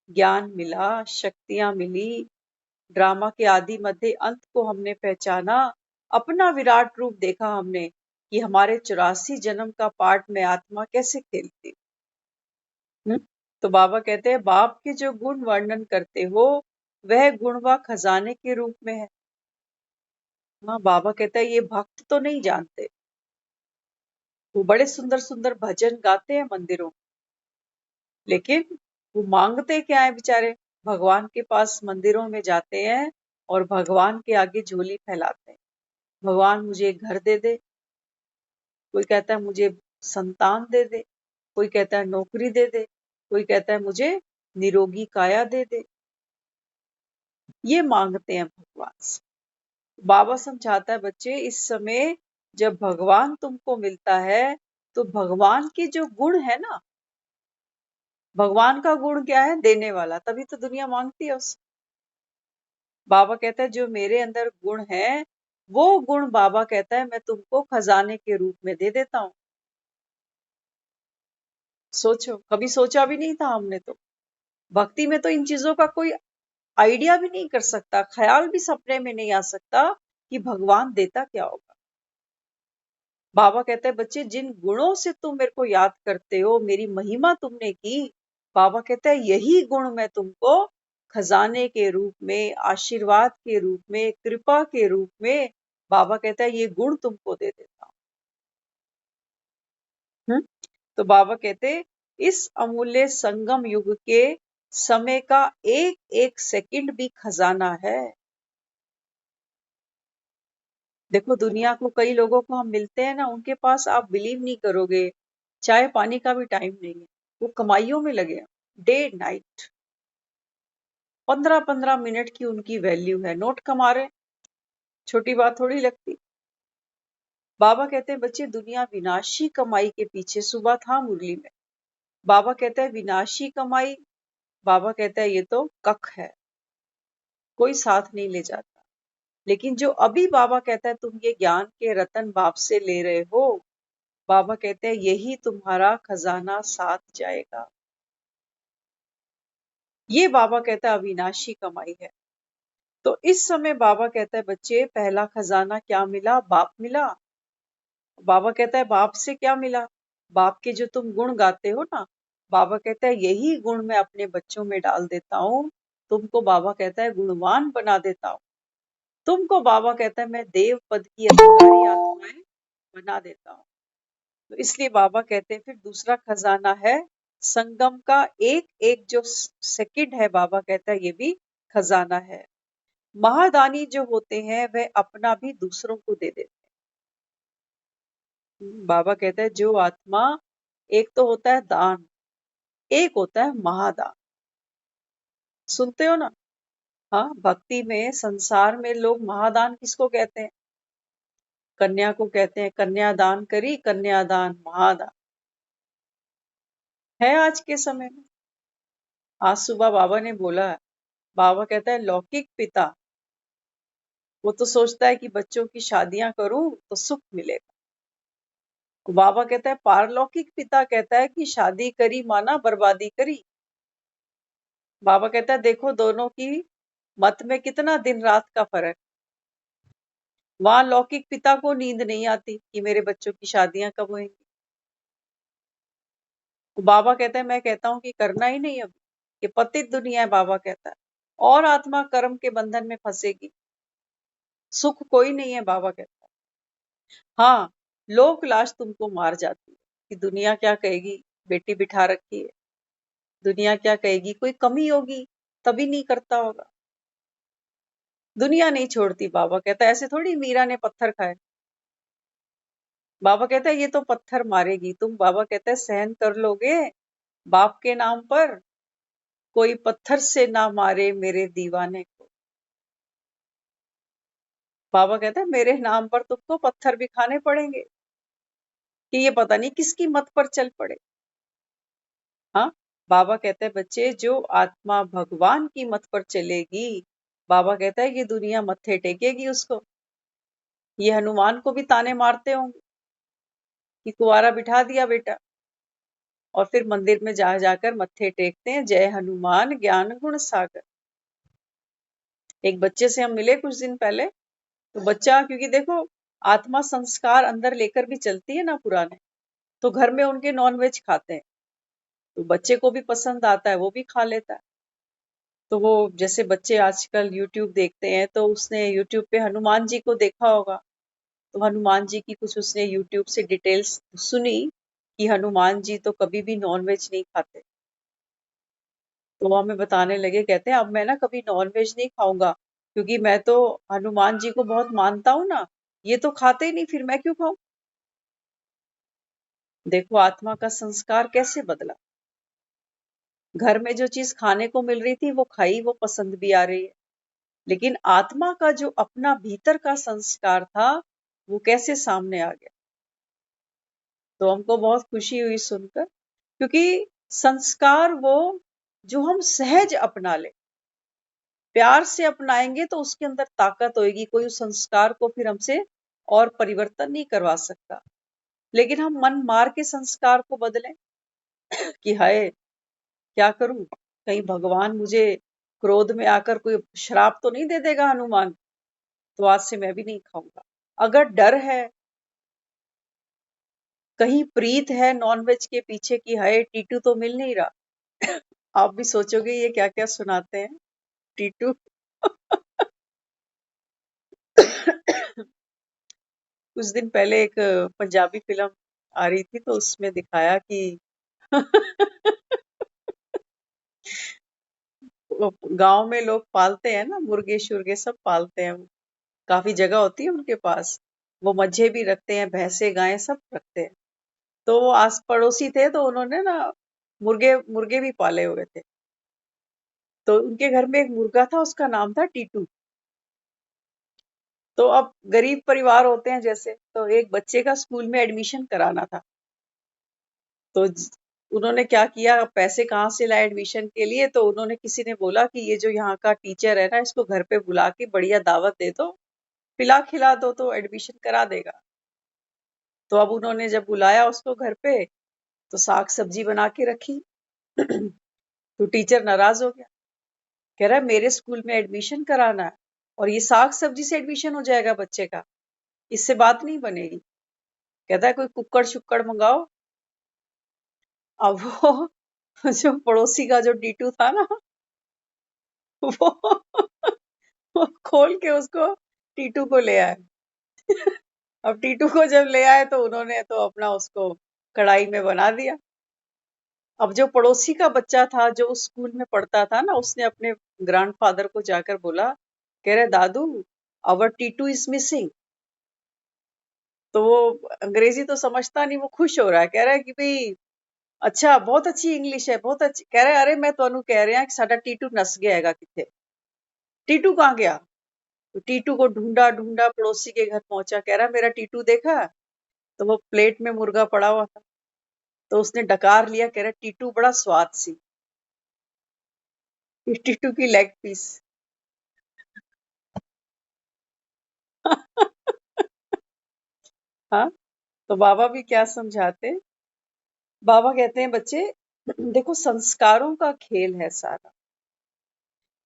ज्ञान मिला, शक्तियां मिली, ड्रामा के आदि मध्य अंत को हमने पहचाना, अपना विराट रूप देखा हमने कि हमारे 84 जन्म का पार्ट में आत्मा कैसे खेलती। तो बाबा कहते हैं बाप के जो गुण वर्णन करते हो वह गुण व खजाने के रूप में है। हाँ, बाबा कहता है ये भक्त तो नहीं जानते, वो बड़े सुंदर सुंदर भजन गाते हैं मंदिरों, लेकिन वो मांगते क्या है बेचारे? भगवान के पास मंदिरों में जाते हैं और भगवान के आगे झोली फैलाते हैं। भगवान मुझे घर दे दे, कोई कहता है मुझे संतान दे दे, कोई कहता है नौकरी दे दे, कोई कहता है मुझे निरोगी काया दे दे। ये मांगते हैं भगवान से। बाबा समझाता है बच्चे इस समय जब भगवान तुमको मिलता है तो भगवान के जो गुण है ना, भगवान का गुण क्या है? देने वाला, तभी तो दुनिया मांगती है उससे। बाबा कहता है जो मेरे अंदर गुण है वो गुण बाबा कहता है मैं तुमको खजाने के रूप में दे देता हूँ। सोचो, कभी सोचा भी नहीं था हमने तो। भक्ति में तो इन चीजों का कोई आइडिया भी नहीं कर सकता, ख्याल भी सपने में नहीं आ सकता कि भगवान देता क्या होगा। बाबा कहते हैं बच्चे जिन गुणों से तुम मेरे को याद करते हो, मेरी महिमा तुमने की, बाबा कहता है यही गुण मैं तुमको खजाने के रूप में, आशीर्वाद के रूप में, कृपा के रूप में, बाबा कहता है ये गुण तुमको दे देता हूँ। तो बाबा कहते इस अमूल्य संगम युग के समय का एक एक सेकंड भी खजाना है। देखो दुनिया को, कई लोगों को हम मिलते हैं ना, उनके पास आप बिलीव नहीं करोगे, चाय पानी का भी टाइम नहीं है, वो कमाइयों में लगे हैं, डे नाइट। 15-15 मिनट की उनकी वैल्यू है, नोट कमा रहे, छोटी बात थोड़ी लगती। बाबा कहते हैं बच्चे दुनिया विनाशी कमाई के पीछे, सुबह था मुरली में, बाबा कहता है विनाशी कमाई, बाबा कहता है ये तो कख है, कोई साथ नहीं ले जाता। लेकिन जो अभी बाबा कहता है तुम ये ज्ञान के रतन बाप से ले रहे हो, बाबा कहते हैं यही तुम्हारा खजाना साथ जाएगा। ये बाबा कहता है अविनाशी कमाई है। तो इस समय बाबा कहता है बच्चे पहला खजाना क्या मिला? बाप मिला। बाबा कहता है बाप से क्या मिला? बाप के जो तुम गुण गाते हो ना, बाबा कहता है यही गुण मैं अपने बच्चों में डाल देता हूँ, तुमको बाबा कहता है गुणवान बना देता हूँ, तुमको बाबा कहता है मैं देव पद की अधिकारी आत्माएं बना देता हूँ। तो इसलिए बाबा कहते हैं फिर दूसरा खजाना है संगम का एक एक जो सेकंड है, बाबा कहता है ये भी खजाना है। महादानी जो होते हैं वह अपना भी दूसरों को दे देते हैं। बाबा कहता है जो आत्मा, एक तो होता है दान, एक होता है महादान। सुनते हो ना? हाँ, भक्ति में, संसार में लोग महादान किसको कहते हैं? कन्या को कहते हैं, कन्यादान करी, कन्यादान महादान है आज के समय में। आज सुबह बाबा ने बोला, बाबा कहता है लौकिक पिता वो तो सोचता है कि बच्चों की शादियां करूं तो सुख मिलेगा, बाबा कहता है पारलौकिक पिता कहता है कि शादी करी माना बर्बादी करी। बाबा कहता है देखो दोनों की मत में कितना दिन रात का फर्क। वहां लौकिक पिता को नींद नहीं आती कि मेरे बच्चों की शादियां कब होंगी। बाबा कहता है मैं कहता हूं कि करना ही नहीं अभी, ये पतित दुनिया है। बाबा कहता है और आत्मा कर्म के बंधन में फंसेगी, सुख कोई नहीं है। बाबा कहता है हाँ, लोक लाश तुमको मार जाती है कि दुनिया क्या कहेगी, बेटी बिठा रखी है, दुनिया क्या कहेगी, कोई कमी होगी तभी नहीं करता होगा। दुनिया नहीं छोड़ती। बाबा कहता है ऐसे थोड़ी मीरा ने पत्थर खाए। बाबा कहता है ये तो पत्थर मारेगी तुम। बाबा कहता है सहन कर लोगे बाप के नाम पर, कोई पत्थर से ना मारे मेरे दीवाने को। बाबा कहता है मेरे नाम पर तुमको पत्थर भी खाने पड़ेंगे कि ये पता नहीं किसकी मत पर चल पड़े। हाँ, बाबा कहता है बच्चे जो आत्मा भगवान की मत पर चलेगी, बाबा कहता है ये दुनिया मत्थे टेकेगी उसको। ये हनुमान को भी ताने मारते होंगे कि कुंवारा बिठा दिया बेटा, और फिर मंदिर में जा जाकर मत्थे टेकते हैं जय हनुमान ज्ञान गुण सागर। एक बच्चे से हम मिले कुछ दिन पहले, तो बच्चा, क्योंकि देखो आत्मा संस्कार अंदर लेकर भी चलती है ना पुराने, तो घर में उनके नॉनवेज खाते हैं, तो बच्चे को भी पसंद आता है, वो भी खा लेता है। तो वो जैसे बच्चे आजकल यूट्यूब देखते हैं, तो उसने यूट्यूब पे हनुमान जी को देखा होगा, तो हनुमान जी की कुछ उसने यूट्यूब से डिटेल्स सुनी कि हनुमान जी तो कभी भी नॉनवेज नहीं खाते। तो वो हमें बताने लगे, कहते हैं अब मैं ना कभी नॉनवेज नहीं खाऊंगा, क्योंकि मैं तो हनुमान जी को बहुत मानता हूँ ना, ये तो खाते ही नहीं, फिर मैं क्यों खाऊं। देखो आत्मा का संस्कार कैसे बदला। घर में जो चीज खाने को मिल रही थी वो खाई, वो पसंद भी आ रही है, लेकिन आत्मा का जो अपना भीतर का संस्कार था वो कैसे सामने आ गया। तो हमको बहुत खुशी हुई सुनकर, क्योंकि संस्कार वो जो हम सहज अपना ले, प्यार से अपनाएंगे तो उसके अंदर ताकत होगी, कोई उस संस्कार को फिर हमसे और परिवर्तन नहीं करवा सकता। लेकिन हम मन मार के संस्कार को बदलें कि हाय क्या करूं, कहीं भगवान मुझे क्रोध में आकर कोई श्राप तो नहीं दे देगा हनुमान, तो आज से मैं भी नहीं खाऊंगा। अगर डर है, कहीं प्रीत है नॉनवेज के पीछे की हाय टीटू तो मिल नहीं रहा, आप भी सोचोगे ये क्या क्या सुनाते हैं टीटू। कुछ दिन पहले एक पंजाबी फिल्म आ रही थी, तो उसमें दिखाया कि गांव में लोग पालते हैं ना, मुर्गे शुर्गे सब पालते हैं, काफी जगह होती है उनके पास, वो मज्जे भी रखते हैं, भैंसे गायें सब रखते हैं। तो वो आस पड़ोसी थे, तो उन्होंने ना मुर्गे मुर्गे भी पाले हुए थे। तो उनके घर में एक मुर्गा था, उसका नाम था टीटू। तो अब गरीब परिवार होते हैं जैसे, तो एक बच्चे का स्कूल में एडमिशन कराना था। तो उन्होंने क्या किया, पैसे कहाँ से लाए एडमिशन के लिए, तो उन्होंने, किसी ने बोला कि ये जो यहाँ का टीचर है ना, इसको घर पे बुला के बढ़िया दावत दे दो, पिला खिला दो तो एडमिशन करा देगा। तो अब उन्होंने जब बुलाया उसको घर पे, तो साग सब्जी बना के रखी। तो टीचर नाराज हो गया, कह रहा है मेरे स्कूल में एडमिशन कराना है और ये साग सब्जी से एडमिशन हो जाएगा बच्चे का, इससे बात नहीं बनेगी। कहता है कोई कुक्कड़ शुक्कड़ मंगाओ। अब वो जो पड़ोसी का जो टीटू था ना, वो वो खोल के उसको टीटू को ले आए। अब टीटू को जब ले आए तो उन्होंने तो अपना उसको कढ़ाई में बना दिया। अब जो पड़ोसी का बच्चा था जो उस स्कूल में पढ़ता था ना, उसने अपने ग्रैंडफादर को जाकर बोला, कह रहे दादू आवर टीटू इज मिसिंग। तो वो अंग्रेजी तो समझता नहीं, वो खुश हो रहा है, कह रहा है कि भाई अच्छा, बहुत अच्छी इंग्लिश है, बहुत अच्छी। कह रहे अरे मैं ਤੁਹਾਨੂੰ कह रहा कि साडा टीटू नस गया हैगा किथे। टीटू कहाँ गया। तो टीटू को ढूंढा ढूंढा, पड़ोसी के घर पहुंचा, कह रहा मेरा टीटू देखा। तो वो प्लेट में मुर्गा पड़ा हुआ था, तो उसने डकार लिया, कह रहा टीटू बड़ा स्वाद सी। ये टीटू की लेग पीस। हाँ, तो बाबा भी क्या समझाते, बाबा कहते हैं बच्चे देखो संस्कारों का खेल है सारा।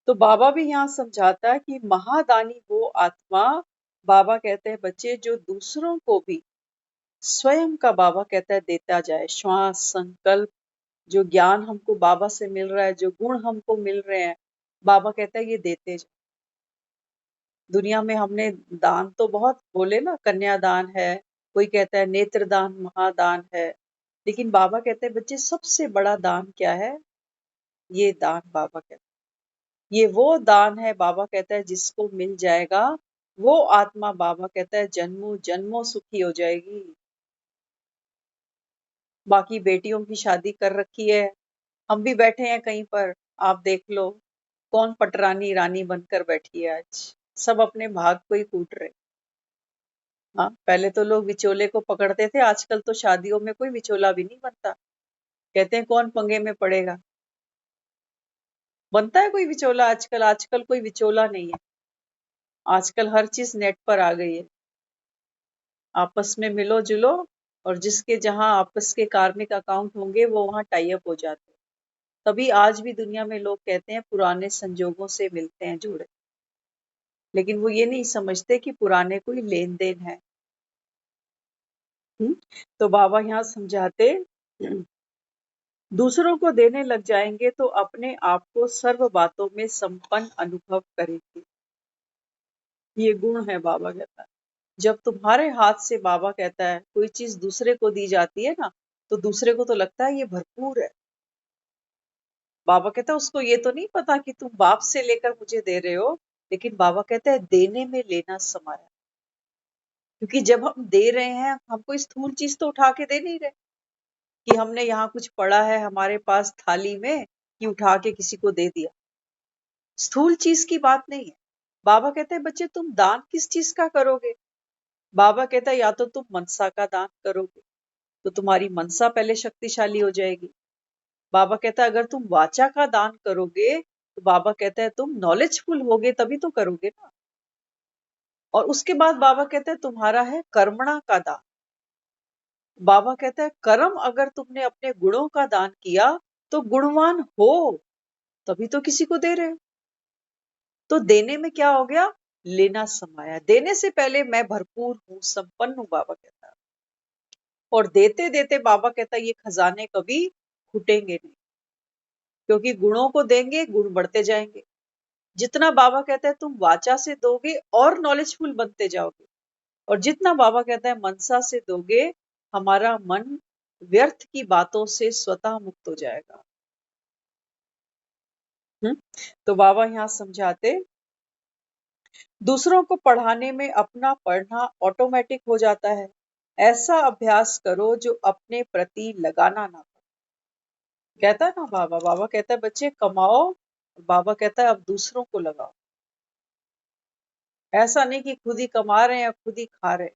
तो बाबा भी यहाँ समझाता है कि महादानी वो आत्मा, बाबा कहते हैं बच्चे जो दूसरों को भी स्वयं का, बाबा कहता है देता जाए, श्वास संकल्प, जो ज्ञान हमको बाबा से मिल रहा है, जो गुण हमको मिल रहे हैं, बाबा कहता है ये देते जाए। दुनिया में हमने दान तो बहुत बोले ना, कन्यादान है, कोई कहता है नेत्रदान महादान है, लेकिन बाबा कहते हैं बच्चे सबसे बड़ा दान क्या है? ये दान बाबा कहते हैं, ये वो दान है, बाबा कहता है जिसको मिल जाएगा वो आत्मा, बाबा कहता है जन्मों जन्मों सुखी हो जाएगी। बाकी बेटियों की शादी कर रखी है, हम भी बैठे हैं कहीं पर, आप देख लो कौन पटरानी रानी बनकर बैठी है आज, सब अपने भाग को ही कूट रहे। हाँ, पहले तो लोग विचोले को पकड़ते थे, आजकल तो शादियों में कोई विचोला भी नहीं बनता, कहते हैं कौन पंगे में पड़ेगा। बनता है कोई विचोला आजकल? आजकल कोई विचोला नहीं है, आजकल हर चीज नेट पर आ गई है, आपस में मिलो जुलो, और जिसके जहां आपस के कार्मिक अकाउंट होंगे वो वहां टाई अप हो जाते हैं। तभी आज भी दुनिया में लोग कहते हैं पुराने संजोगों से मिलते हैं जुड़े, लेकिन वो ये नहीं समझते कि पुराने कोई लेन देन है। हुँ? तो बाबा यहाँ समझाते, दूसरों को देने लग जाएंगे तो अपने आप को सर्व बातों में संपन्न अनुभव करेंगे। ये गुण है, बाबा कहता है। जब तुम्हारे हाथ से, बाबा कहता है, कोई चीज दूसरे को दी जाती है ना, तो दूसरे को तो लगता है ये भरपूर है। बाबा कहता है उसको ये तो नहीं पता कि तुम बाप से लेकर मुझे दे रहे हो, लेकिन बाबा कहता है देने में लेना समाया। क्योंकि जब हम दे रहे हैं, हम कोई स्थूल चीज तो उठा के दे नहीं रहे कि हमने यहाँ कुछ पड़ा है हमारे पास थाली में कि उठा के किसी को दे दिया, स्थूल चीज की बात नहीं है। बाबा कहते हैं बच्चे तुम दान किस चीज का करोगे? बाबा कहता है या तो तुम मनसा का दान करोगे, तो तुम्हारी मनसा पहले शक्तिशाली हो जाएगी। बाबा कहता है अगर तुम वाचा का दान करोगे, तो बाबा कहता है तुम नॉलेजफुल होगे, तभी तो करोगे ना। और उसके बाद बाबा कहता है तुम्हारा है कर्मणा का दान। बाबा कहता है कर्म अगर तुमने अपने गुणों का दान किया तो गुणवान हो, तभी तो किसी को दे रहे हो। तो देने में क्या हो गया? लेना समाया। देने से पहले मैं भरपूर हूं, संपन्न हूं, बाबा कहता है। और देते देते बाबा कहता है ये खजाने कभी फूटेंगे नहीं, क्योंकि गुणों को देंगे गुण बढ़ते जाएंगे। जितना बाबा कहता है तुम वाचा से दोगे और नॉलेजफुल बनते जाओगे, और जितना बाबा कहता है मनसा से दोगे, हमारा मन व्यर्थ की बातों से स्वतः मुक्त हो जाएगा। हम्म। तो बाबा यहाँ समझाते, दूसरों को पढ़ाने में अपना पढ़ना ऑटोमेटिक हो जाता है। ऐसा अभ्यास करो जो अपने प्रति लगाना ना पड़े। कहता है ना बाबा, बाबा कहता है बच्चे कमाओ, बाबा कहता है अब दूसरों को लगाओ। ऐसा नहीं कि खुद ही कमा रहे हैं या खुद ही खा रहे हैं।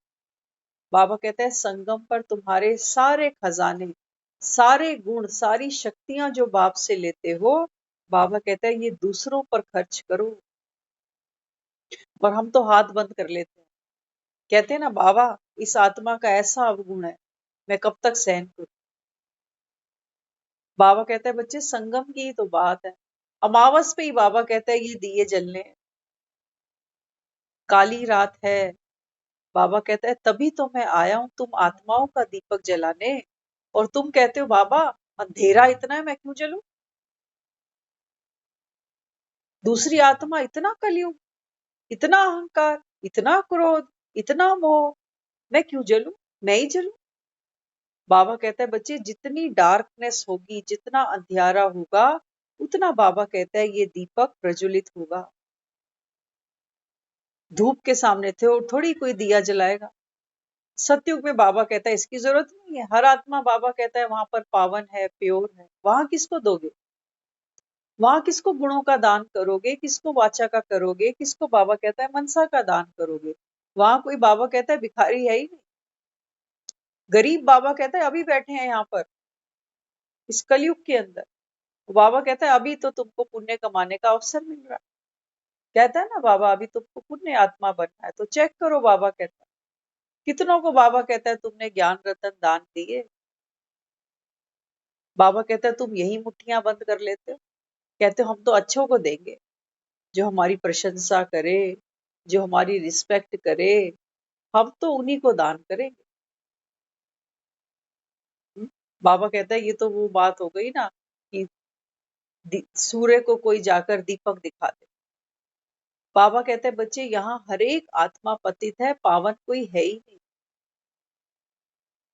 बाबा कहता है संगम पर तुम्हारे सारे खजाने, सारे गुण, सारी शक्तियां जो बाप से लेते हो, बाबा कहता है ये दूसरों पर खर्च करो। और हम तो हाथ बंद कर लेते हैं, कहते हैं ना बाबा इस आत्मा का ऐसा अवगुण है, मैं कब तक सहन करूं। बाबा कहता है बच्चे संगम की ही तो बात है। अमावस पे ही बाबा कहता है ये दिए जलने हैं। काली रात है, बाबा कहता है तभी तो मैं आया हूं तुम आत्माओं का दीपक जलाने, और तुम कहते हो बाबा अंधेरा इतना है मैं क्यों जलूं। दूसरी आत्मा इतना कलयुग, इतना अहंकार, इतना क्रोध, इतना मोह, मैं क्यों जलूं, मैं ही जलूं। बाबा कहता है बच्चे जितनी डार्कनेस होगी, जितना अंधियारा होगा, उतना बाबा कहता है ये दीपक प्रज्वलित होगा। धूप के सामने थोड़ी कोई दिया जलाएगा। सतयुग में बाबा कहता है इसकी जरूरत नहीं है, हर आत्मा बाबा कहता है वहां पर पावन है, प्योर है, वहां किसको दोगे? वहां किसको गुणों का दान करोगे, किसको वाचा का करोगे, किसको बाबा कहता है मनसा का दान करोगे? वहां कोई बाबा कहता है भिखारी है ही नहीं, गरीब बाबा कहता है अभी बैठे हैं यहाँ पर इस कलयुग के अंदर। बाबा कहता है अभी तो तुमको पुण्य कमाने का अवसर मिल रहा है। कहता है ना बाबा अभी तुमको पुण्य आत्मा बनना है तो चेक करो, बाबा कहता है। कितनों को बाबा कहता है तुमने ज्ञान रतन दान दिए। बाबा कहता है तुम यही मुट्ठियां बंद कर लेते हो। कहते हो हम तो अच्छों को देंगे, जो हमारी प्रशंसा करे, जो हमारी रिस्पेक्ट करे, हम तो उन्हीं को दान करेंगे। हम्म? बाबा कहता है ये तो वो बात हो गई ना कि सूर्य को कोई जाकर दीपक दिखा दे। बाबा कहते हैं बच्चे यहाँ हर एक आत्मा पतित है, पावन कोई है ही नहीं।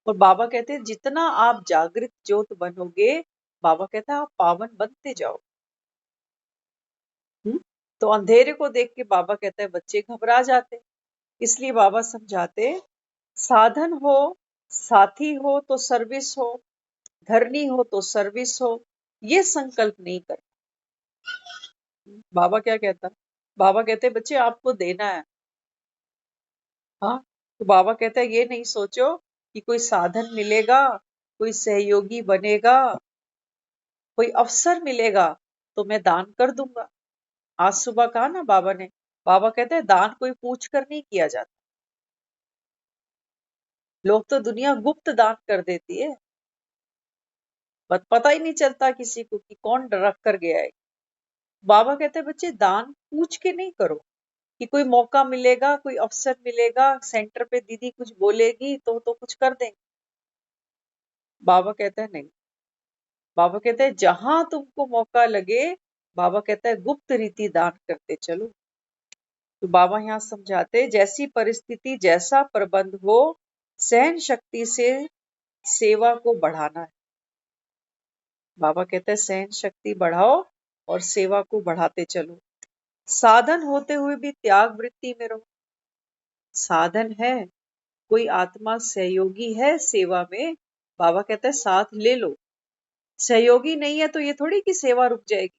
और बाबा कहते हैं जितना आप जागृत ज्योत बनोगे, बाबा कहता है आप पावन बनते जाओ। तो अंधेरे को देख के बाबा कहता है बच्चे घबरा जाते। इसलिए बाबा समझाते, साधन हो, साथी हो तो सर्विस हो, धरनी हो तो सर्विस हो, ये संकल्प नहीं कर। बाबा क्या कहता, बाबा कहते बच्चे आपको देना है। हाँ, तो बाबा कहता है ये नहीं सोचो कि कोई साधन मिलेगा, कोई सहयोगी बनेगा, कोई अवसर मिलेगा तो मैं दान कर दूंगा। आज सुबह कहा ना बाबा ने, बाबा कहते हैं दान कोई पूछ कर नहीं किया जाता। लोग तो दुनिया गुप्त दान कर देती है, पता ही नहीं चलता किसी को कि कौन रख कर गया है। बाबा कहते हैं बच्चे दान पूछ के नहीं करो कि कोई मौका मिलेगा, कोई अवसर मिलेगा, सेंटर पे दीदी कुछ बोलेगी तो कुछ कर देंगे। बाबा कहता है नहीं। बाबा कहते हैं जहां तुमको मौका लगे, बाबा कहता है गुप्त रीति दान करते चलो। तो बाबा यहाँ समझाते जैसी परिस्थिति जैसा प्रबंध हो, सहन शक्ति से सेवा को बढ़ाना है। बाबा कहते हैं सहन शक्ति बढ़ाओ और सेवा को बढ़ाते चलो। साधन होते हुए भी त्याग वृत्ति में रहो। साधन है, कोई आत्मा सहयोगी है सेवा में, बाबा कहते हैं साथ ले लो। सहयोगी नहीं है तो ये थोड़ी कि सेवा रुक जाएगी।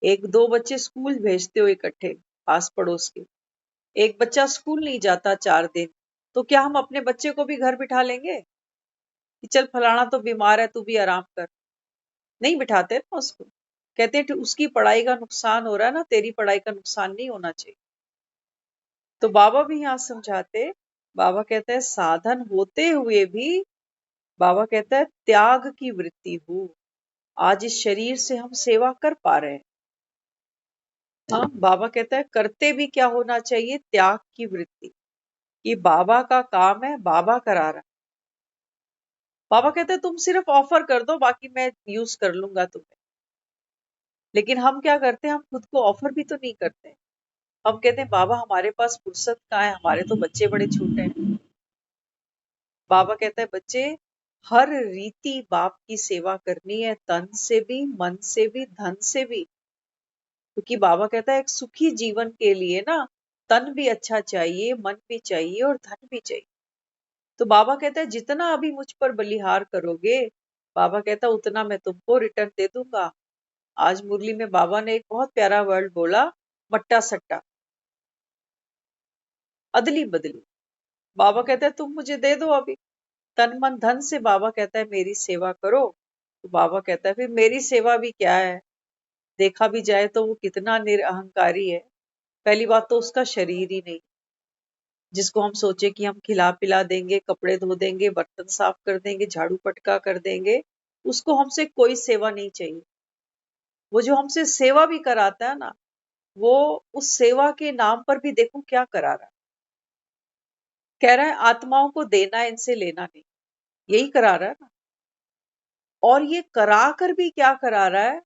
एक दो बच्चे स्कूल भेजते हो इकट्ठे आस पड़ोस के, एक बच्चा स्कूल नहीं जाता 4 दिन, तो क्या हम अपने बच्चे को भी घर बिठा लेंगे कि चल फलाना तो बीमार है तू भी आराम कर? नहीं बिठाते ना उसको। कहते हैं उसकी पढ़ाई का नुकसान हो रहा है ना, तेरी पढ़ाई का नुकसान नहीं होना चाहिए। तो बाबा भी यहाँ समझाते, बाबा कहते हैं साधन होते हुए भी, बाबा कहता है त्याग की वृत्ति हो। आज इस शरीर से हम सेवा कर पा रहे हैं। हाँ, बाबा कहता है करते भी क्या होना चाहिए, त्याग की वृत्ति, कि बाबा का काम है, बाबा करा रहा है। बाबा कहते हैं तुम सिर्फ ऑफर कर दो, बाकी मैं यूज कर लूंगा तुम्हें। लेकिन हम क्या करते हैं, हम खुद को ऑफर भी तो नहीं करते। हम कहते हैं बाबा हमारे पास फुर्सत कहाँ है, हमारे तो बच्चे बड़े छोटे हैं। बाबा कहता है बच्चे हर रीति बाप की सेवा करनी है, तन से भी, मन से भी, धन से भी। क्योंकि बाबा कहता है एक सुखी जीवन के लिए ना तन भी अच्छा चाहिए, मन भी चाहिए और धन भी चाहिए। तो बाबा कहता है जितना अभी मुझ पर बलिहार करोगे, बाबा कहता है उतना मैं तुमको रिटर्न दे दूंगा। आज मुरली में बाबा ने एक बहुत प्यारा वर्ड बोला, मट्टा सट्टा, अदली बदली। बाबा कहता है तुम मुझे दे दो अभी तन मन धन से, बाबा कहता है मेरी सेवा करो। तो बाबा कहता है फिर मेरी सेवा भी क्या है, देखा भी जाए तो वो कितना निरअहंकारी है। पहली बात तो उसका शरीर ही नहीं, जिसको हम सोचे कि हम खिला पिला देंगे, कपड़े धो देंगे, बर्तन साफ कर देंगे, झाड़ू पटका कर देंगे, उसको हमसे कोई सेवा नहीं चाहिए। वो जो हमसे सेवा भी कराता है ना, वो उस सेवा के नाम पर भी देखो क्या करा रहा है। कह रहा है आत्माओं को देना है, इनसे लेना नहीं, यही करा रहा है ना। और ये करा कर भी क्या करा रहा है,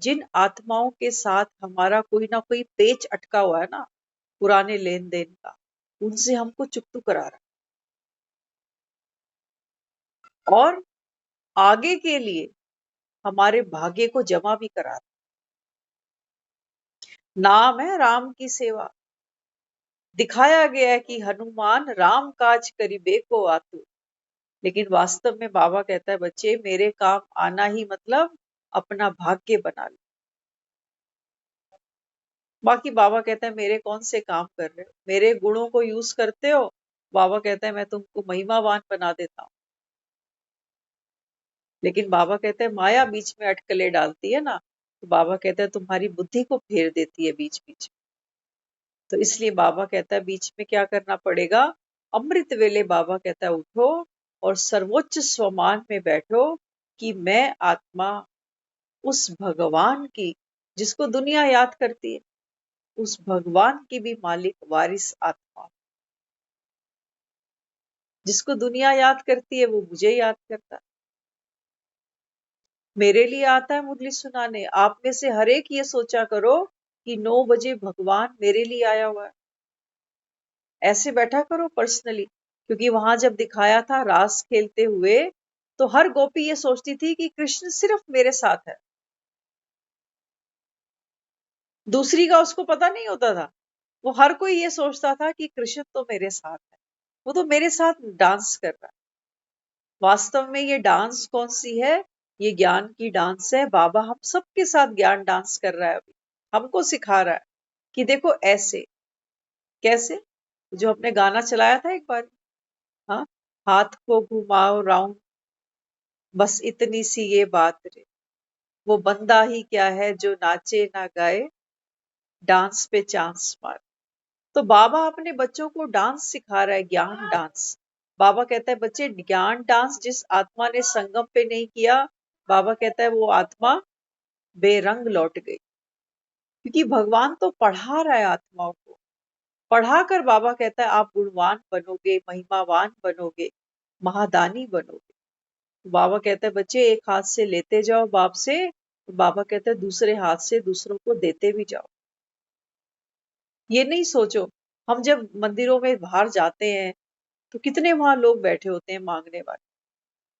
जिन आत्माओं के साथ हमारा कोई ना कोई पेच अटका हुआ है ना, पुराने लेन देन का, उनसे हमको चुकतू करा रहा है। और आगे के लिए हमारे भाग्य को जमा भी करा रहा है। नाम है राम की सेवा। दिखाया गया है कि हनुमान राम काज करिबे को आतुर। लेकिन वास्तव में बाबा कहता है बच्चे मेरे काम आना ही मतलब अपना भाग्य बना लो। बाकी बाबा कहता है मेरे कौन से काम कर रहे हो, मेरे गुणों को यूज करते हो, बाबा कहता है मैं तुमको महिमावान बना देता हूँ। लेकिन बाबा कहते हैं माया बीच में अटकलें डालती है ना, तो बाबा कहते हैं तुम्हारी बुद्धि को फेर देती है बीच बीच में। तो इसलिए बाबा कहता है बीच में क्या करना पड़ेगा, अमृत वेले बाबा कहता है उठो और सर्वोच्च स्वमान में बैठो कि मैं आत्मा उस भगवान की, जिसको दुनिया याद करती है, उस भगवान की भी मालिक वारिस आत्मा। जिसको दुनिया याद करती है वो मुझे याद करता है, मेरे लिए आता है मुरली सुनाने। आप में से हर एक ये सोचा करो कि 9 बजे भगवान मेरे लिए आया हुआ है। ऐसे बैठा करो पर्सनली, क्योंकि वहां जब दिखाया था रास खेलते हुए, तो हर गोपी ये सोचती थी कि कृष्ण सिर्फ मेरे साथ है, दूसरी का उसको पता नहीं होता था। वो हर कोई ये सोचता था कि कृष्ण तो मेरे साथ है, वो तो मेरे साथ डांस कर रहा है। वास्तव में ये डांस कौन सी है, ये ज्ञान की डांस है। बाबा हम सबके साथ ज्ञान डांस कर रहा है, अभी हमको सिखा रहा है कि देखो ऐसे कैसे, जो हमने गाना चलाया था एक बार, हाँ, हाथ को घुमाओ राउंड, बस इतनी सी ये बात रे, वो बंदा ही क्या है जो नाचे ना गाए, डांस पे चांस मार। तो बाबा अपने बच्चों को डांस सिखा रहा है, ज्ञान डांस। बाबा कहता है बच्चे ज्ञान डांस जिस आत्मा ने संगम पे नहीं किया, बाबा कहता है वो आत्मा बेरंग लौट गई। क्योंकि भगवान तो पढ़ा रहा है आत्माओं को, पढ़ाकर बाबा कहता है आप गुणवान बनोगे, महिमावान बनोगे, महादानी बनोगे। तो बाबा कहता है बच्चे एक हाथ से लेते जाओ बाप से, तो बाबा कहता है दूसरे हाथ से दूसरों को देते भी जाओ। ये नहीं सोचो, हम जब मंदिरों में बाहर जाते हैं तो कितने वहां लोग बैठे होते हैं मांगने वाले,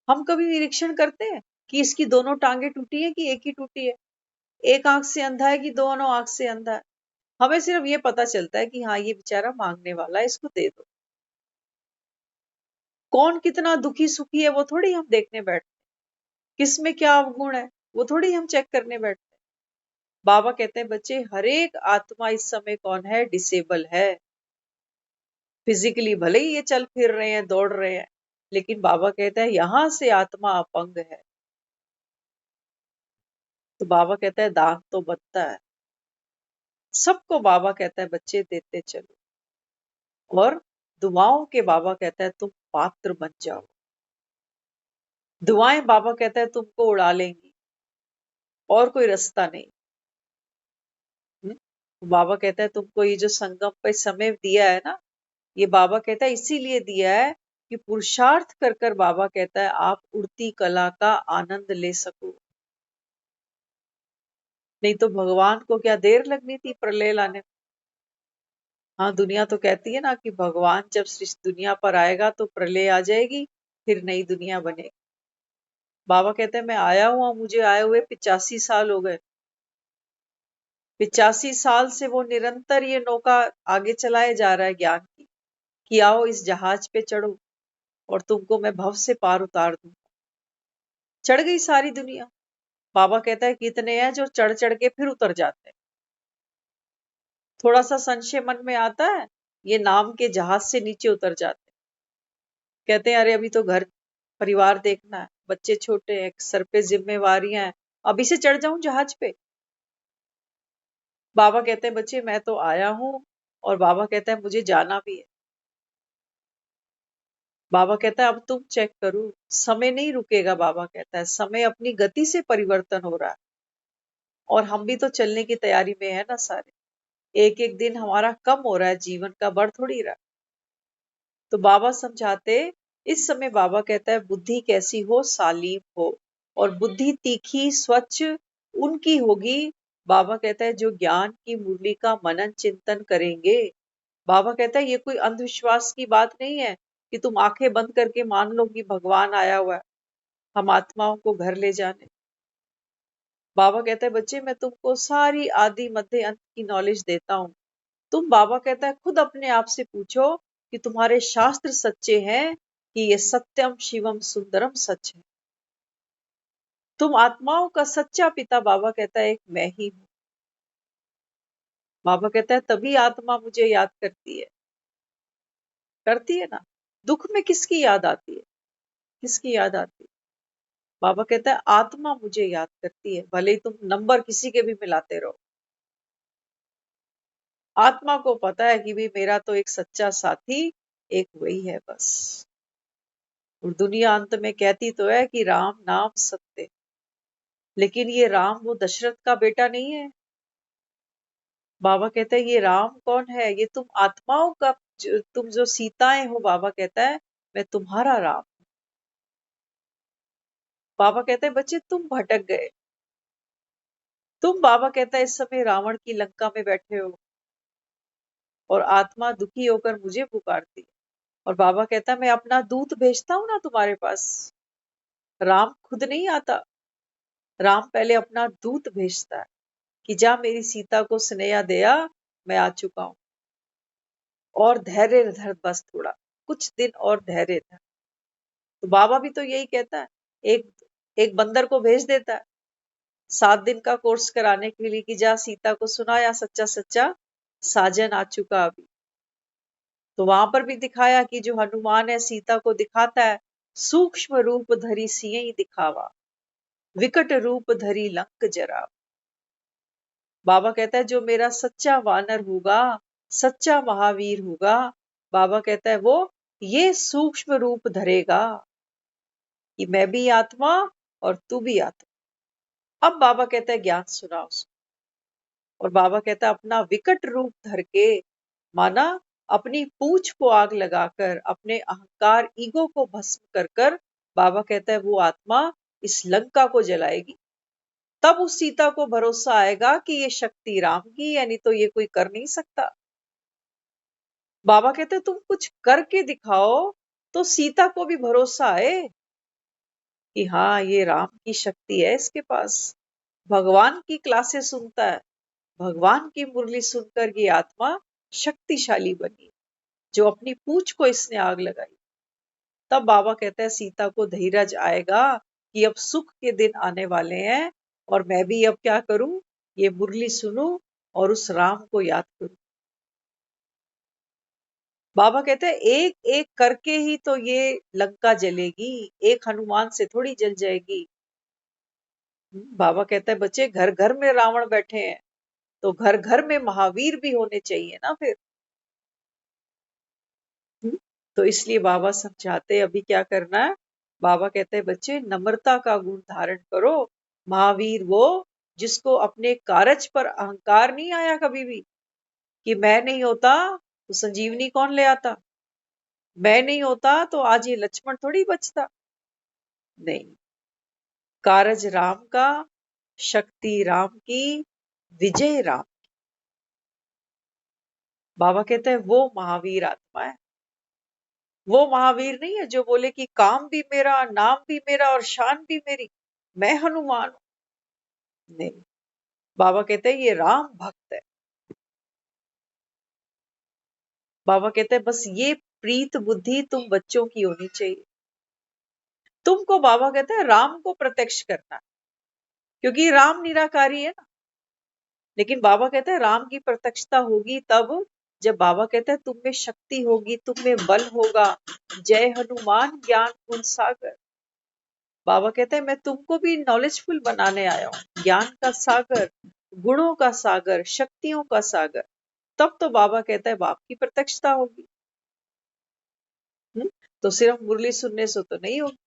हम कभी निरीक्षण करते हैं कि इसकी दोनों टांगे टूटी है कि एक ही टूटी है, एक आंख से अंधा है कि दोनों आंख से अंधा है। हमें सिर्फ ये पता चलता है कि हाँ ये बेचारा मांगने वाला है, इसको दे दो। कौन कितना दुखी सुखी है वो थोड़ी हम देखने बैठते, किस में क्या अवगुण है वो थोड़ी हम चेक करने बैठते। बाबा कहते हैं बच्चे हर एक आत्मा इस समय कौन है, डिसेबल है। फिजिकली भले ही ये चल फिर रहे हैं, दौड़ रहे हैं, लेकिन बाबा कहता है यहां से आत्मा अपंग है। तो बाबा कहता है दान तो बनता है, सबको बाबा कहता है बच्चे देते चलो, और दुआओं के बाबा कहता है तुम पात्र बन जाओ। दुआएं बाबा कहता है तुमको उड़ा लेंगी, और कोई रास्ता नहीं। हम्म? बाबा कहता है तुमको ये जो संगम पे समय दिया है ना, ये बाबा कहता है इसीलिए दिया है कि पुरुषार्थ कर कर बाबा कहता है आप उड़ती कला का आनंद ले सको। नहीं तो भगवान को क्या देर लगनी थी प्रलय लाने में। हाँ, दुनिया तो कहती है ना कि भगवान जब सृष्टि दुनिया पर आएगा तो प्रलय आ जाएगी, फिर नई दुनिया बनेगी। बाबा कहते हैं मैं आया हुआ, मुझे आए हुए 85 साल हो गए। 85 साल से वो निरंतर ये नौका आगे चलाए जा रहा है ज्ञान की, कि आओ इस जहाज पे चढ़ो और तुमको मैं भव से पार उतार दूं। चढ़ गई सारी दुनिया। बाबा कहता है कितने हैं जो चढ़ चढ़ के फिर उतर जाते हैं। थोड़ा सा संशय मन में आता है, ये नाम के जहाज से नीचे उतर जाते हैं। कहते हैं अरे अभी तो घर परिवार देखना है, बच्चे छोटे हैं, सर पे जिम्मेवारियां हैं, अभी से चढ़ जाऊं जहाज पे। बाबा कहते हैं बच्चे मैं तो आया हूं, और बाबा कहता है मुझे जाना भी है। बाबा कहता है अब तुम चेक करो, समय नहीं रुकेगा। बाबा कहता है समय अपनी गति से परिवर्तन हो रहा है, और हम भी तो चलने की तैयारी में है ना सारे। एक एक दिन हमारा कम हो रहा है, जीवन का बढ़ थोड़ी रहा। तो बाबा समझाते, इस समय बाबा कहता है बुद्धि कैसी हो, सालीम हो, और बुद्धि तीखी स्वच्छ उनकी होगी। बाबा कहता है जो ज्ञान की मुरली का मनन चिंतन करेंगे। बाबा कहता है ये कोई अंधविश्वास की बात नहीं है कि तुम आंखें बंद करके मान लो कि भगवान आया हुआ है हम आत्माओं को घर ले जाने। बाबा कहता है बच्चे मैं तुमको सारी आदि मध्य अंत की नॉलेज देता हूँ। तुम, बाबा कहता है, खुद अपने आप से पूछो कि तुम्हारे शास्त्र सच्चे हैं कि ये सत्यम शिवम सुंदरम सच है। तुम आत्माओं का सच्चा पिता, बाबा कहता है, एक मैं ही हूं। बाबा कहता है तभी आत्मा मुझे याद करती है ना। दुख में किसकी याद आती है, किसकी याद आती है? बाबा कहता है आत्मा मुझे याद करती है, भले ही तुम नंबर किसी के भी मिलाते रहो। आत्मा को पता है कि भाई मेरा तो एक सच्चा साथी एक वही है बस। और दुनिया अंत में कहती तो है कि राम नाम सत्य, लेकिन ये राम वो दशरथ का बेटा नहीं है। बाबा कहता है ये राम कौन है, ये तुम आत्माओं का तुम जो सीताएं हो। बाबा कहता है मैं तुम्हारा राम। बाबा कहता है बच्चे तुम भटक गए, तुम बाबा कहता है इस समय रावण की लंका में बैठे हो और आत्मा दुखी होकर मुझे पुकारती है। और बाबा कहता है मैं अपना दूत भेजता हूं ना तुम्हारे पास। राम खुद नहीं आता, राम पहले अपना दूत भेजता है कि जा मेरी सीता को स्नेहा दया, मैं आ चुका हूं। और धैर्य धर, बस थोड़ा कुछ दिन और धैर्य धर। तो बाबा भी तो यही कहता है, एक एक बंदर को भेज देता है 7 दिन का कोर्स कराने के लिए कि जा सीता को सुनाया सच्चा सच्चा साजन आ चुका अभी। तो वहां पर भी दिखाया कि जो हनुमान है सीता को दिखाता है सूक्ष्म रूप धरी सियहि दिखावा, विकट रूप धरी लंक जरा। बाबा कहता है जो मेरा सच्चा वानर होगा, सच्चा महावीर होगा, बाबा कहता है वो ये सूक्ष्म रूप धरेगा कि मैं भी आत्मा और तू भी आत्मा। अब बाबा कहता है ज्ञान सुना उसको। और बाबा कहता है अपना विकट रूप धर के, माना अपनी पूंछ को आग लगाकर अपने अहंकार ईगो को भस्म कर कर, बाबा कहता है वो आत्मा इस लंका को जलाएगी। तब उस सीता को भरोसा आएगा कि ये शक्ति राम की है, नहीं तो ये कोई कर नहीं सकता। बाबा कहते तुम कुछ करके दिखाओ तो सीता को भी भरोसा आए कि हाँ ये राम की शक्ति है इसके पास। भगवान की क्लासेस सुनता है, भगवान की मुरली सुनकर ये आत्मा शक्तिशाली बनी, जो अपनी पूंछ को इसने आग लगाई। तब बाबा कहता है सीता को धीरज आएगा कि अब सुख के दिन आने वाले हैं और मैं भी अब क्या करूं, ये मुरली सुनूं और उस राम को याद करूं। बाबा कहते हैं एक एक करके ही तो ये लंका जलेगी, एक हनुमान से थोड़ी जल जाएगी। बाबा कहता है बच्चे घर घर में रावण बैठे हैं, तो घर घर में महावीर भी होने चाहिए ना फिर। तो इसलिए बाबा समझाते अभी क्या करना है। बाबा कहते हैं बच्चे नम्रता का गुण धारण करो। महावीर वो जिसको अपने कारज पर अहंकार नहीं आया कभी भी कि मैं नहीं होता तो संजीवनी कौन ले आता, मैं नहीं होता तो आज ये लक्ष्मण थोड़ी बचता। नहीं, कारज राम का, शक्ति राम की, विजय राम। बाबा कहते हैं वो महावीर आत्मा है। वो महावीर नहीं है जो बोले कि काम भी मेरा, नाम भी मेरा और शान भी मेरी, मैं हनुमान हूं। नहीं, बाबा कहते हैं ये राम भक्त है। बाबा कहते हैं बस ये प्रीत बुद्धि तुम बच्चों की होनी चाहिए। तुमको बाबा कहते हैं राम को प्रत्यक्ष करना, क्योंकि राम निराकारी है ना। लेकिन बाबा कहते हैं राम की प्रत्यक्षता होगी तब जब बाबा कहते हैं तुम में शक्ति होगी, तुम में बल होगा। जय हनुमान ज्ञान गुण सागर। बाबा कहते हैं मैं तुमको भी नॉलेजफुल बनाने आया हूँ, ज्ञान का सागर, गुणों का सागर, शक्तियों का सागर। तब तो बाबा कहता है बाप की प्रत्यक्षता होगी। तो सिर्फ मुरली सुनने से तो नहीं होगी।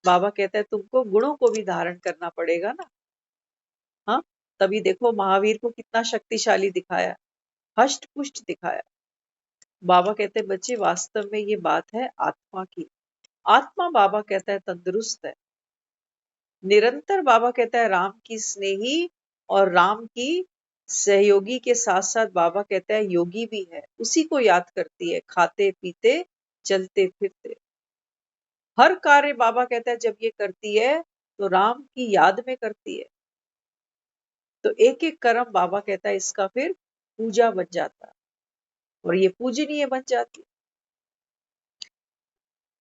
बाबा कहता है तुमको गुणों को भी धारण करना पड़ेगा ना। हाँ, तभी देखो महावीर को कितना शक्तिशाली दिखाया, हष्ट पुष्ट दिखाया। बाबा कहते हैं बच्चे वास्तव में ये बात है आत्मा की। आत्मा बाबा कहता है तंदुरुस्त है। निरंतर बाबा कहता है राम की स्नेही और राम की सहयोगी के साथ साथ बाबा कहता है योगी भी है, उसी को याद करती है खाते पीते चलते फिरते। हर कार्य बाबा कहता है जब ये करती है तो राम की याद में करती है। तो एक एक कर्म बाबा कहता है इसका फिर पूजा बन जाता है और ये पूजनीय बन जाती है।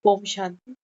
ओम शांति।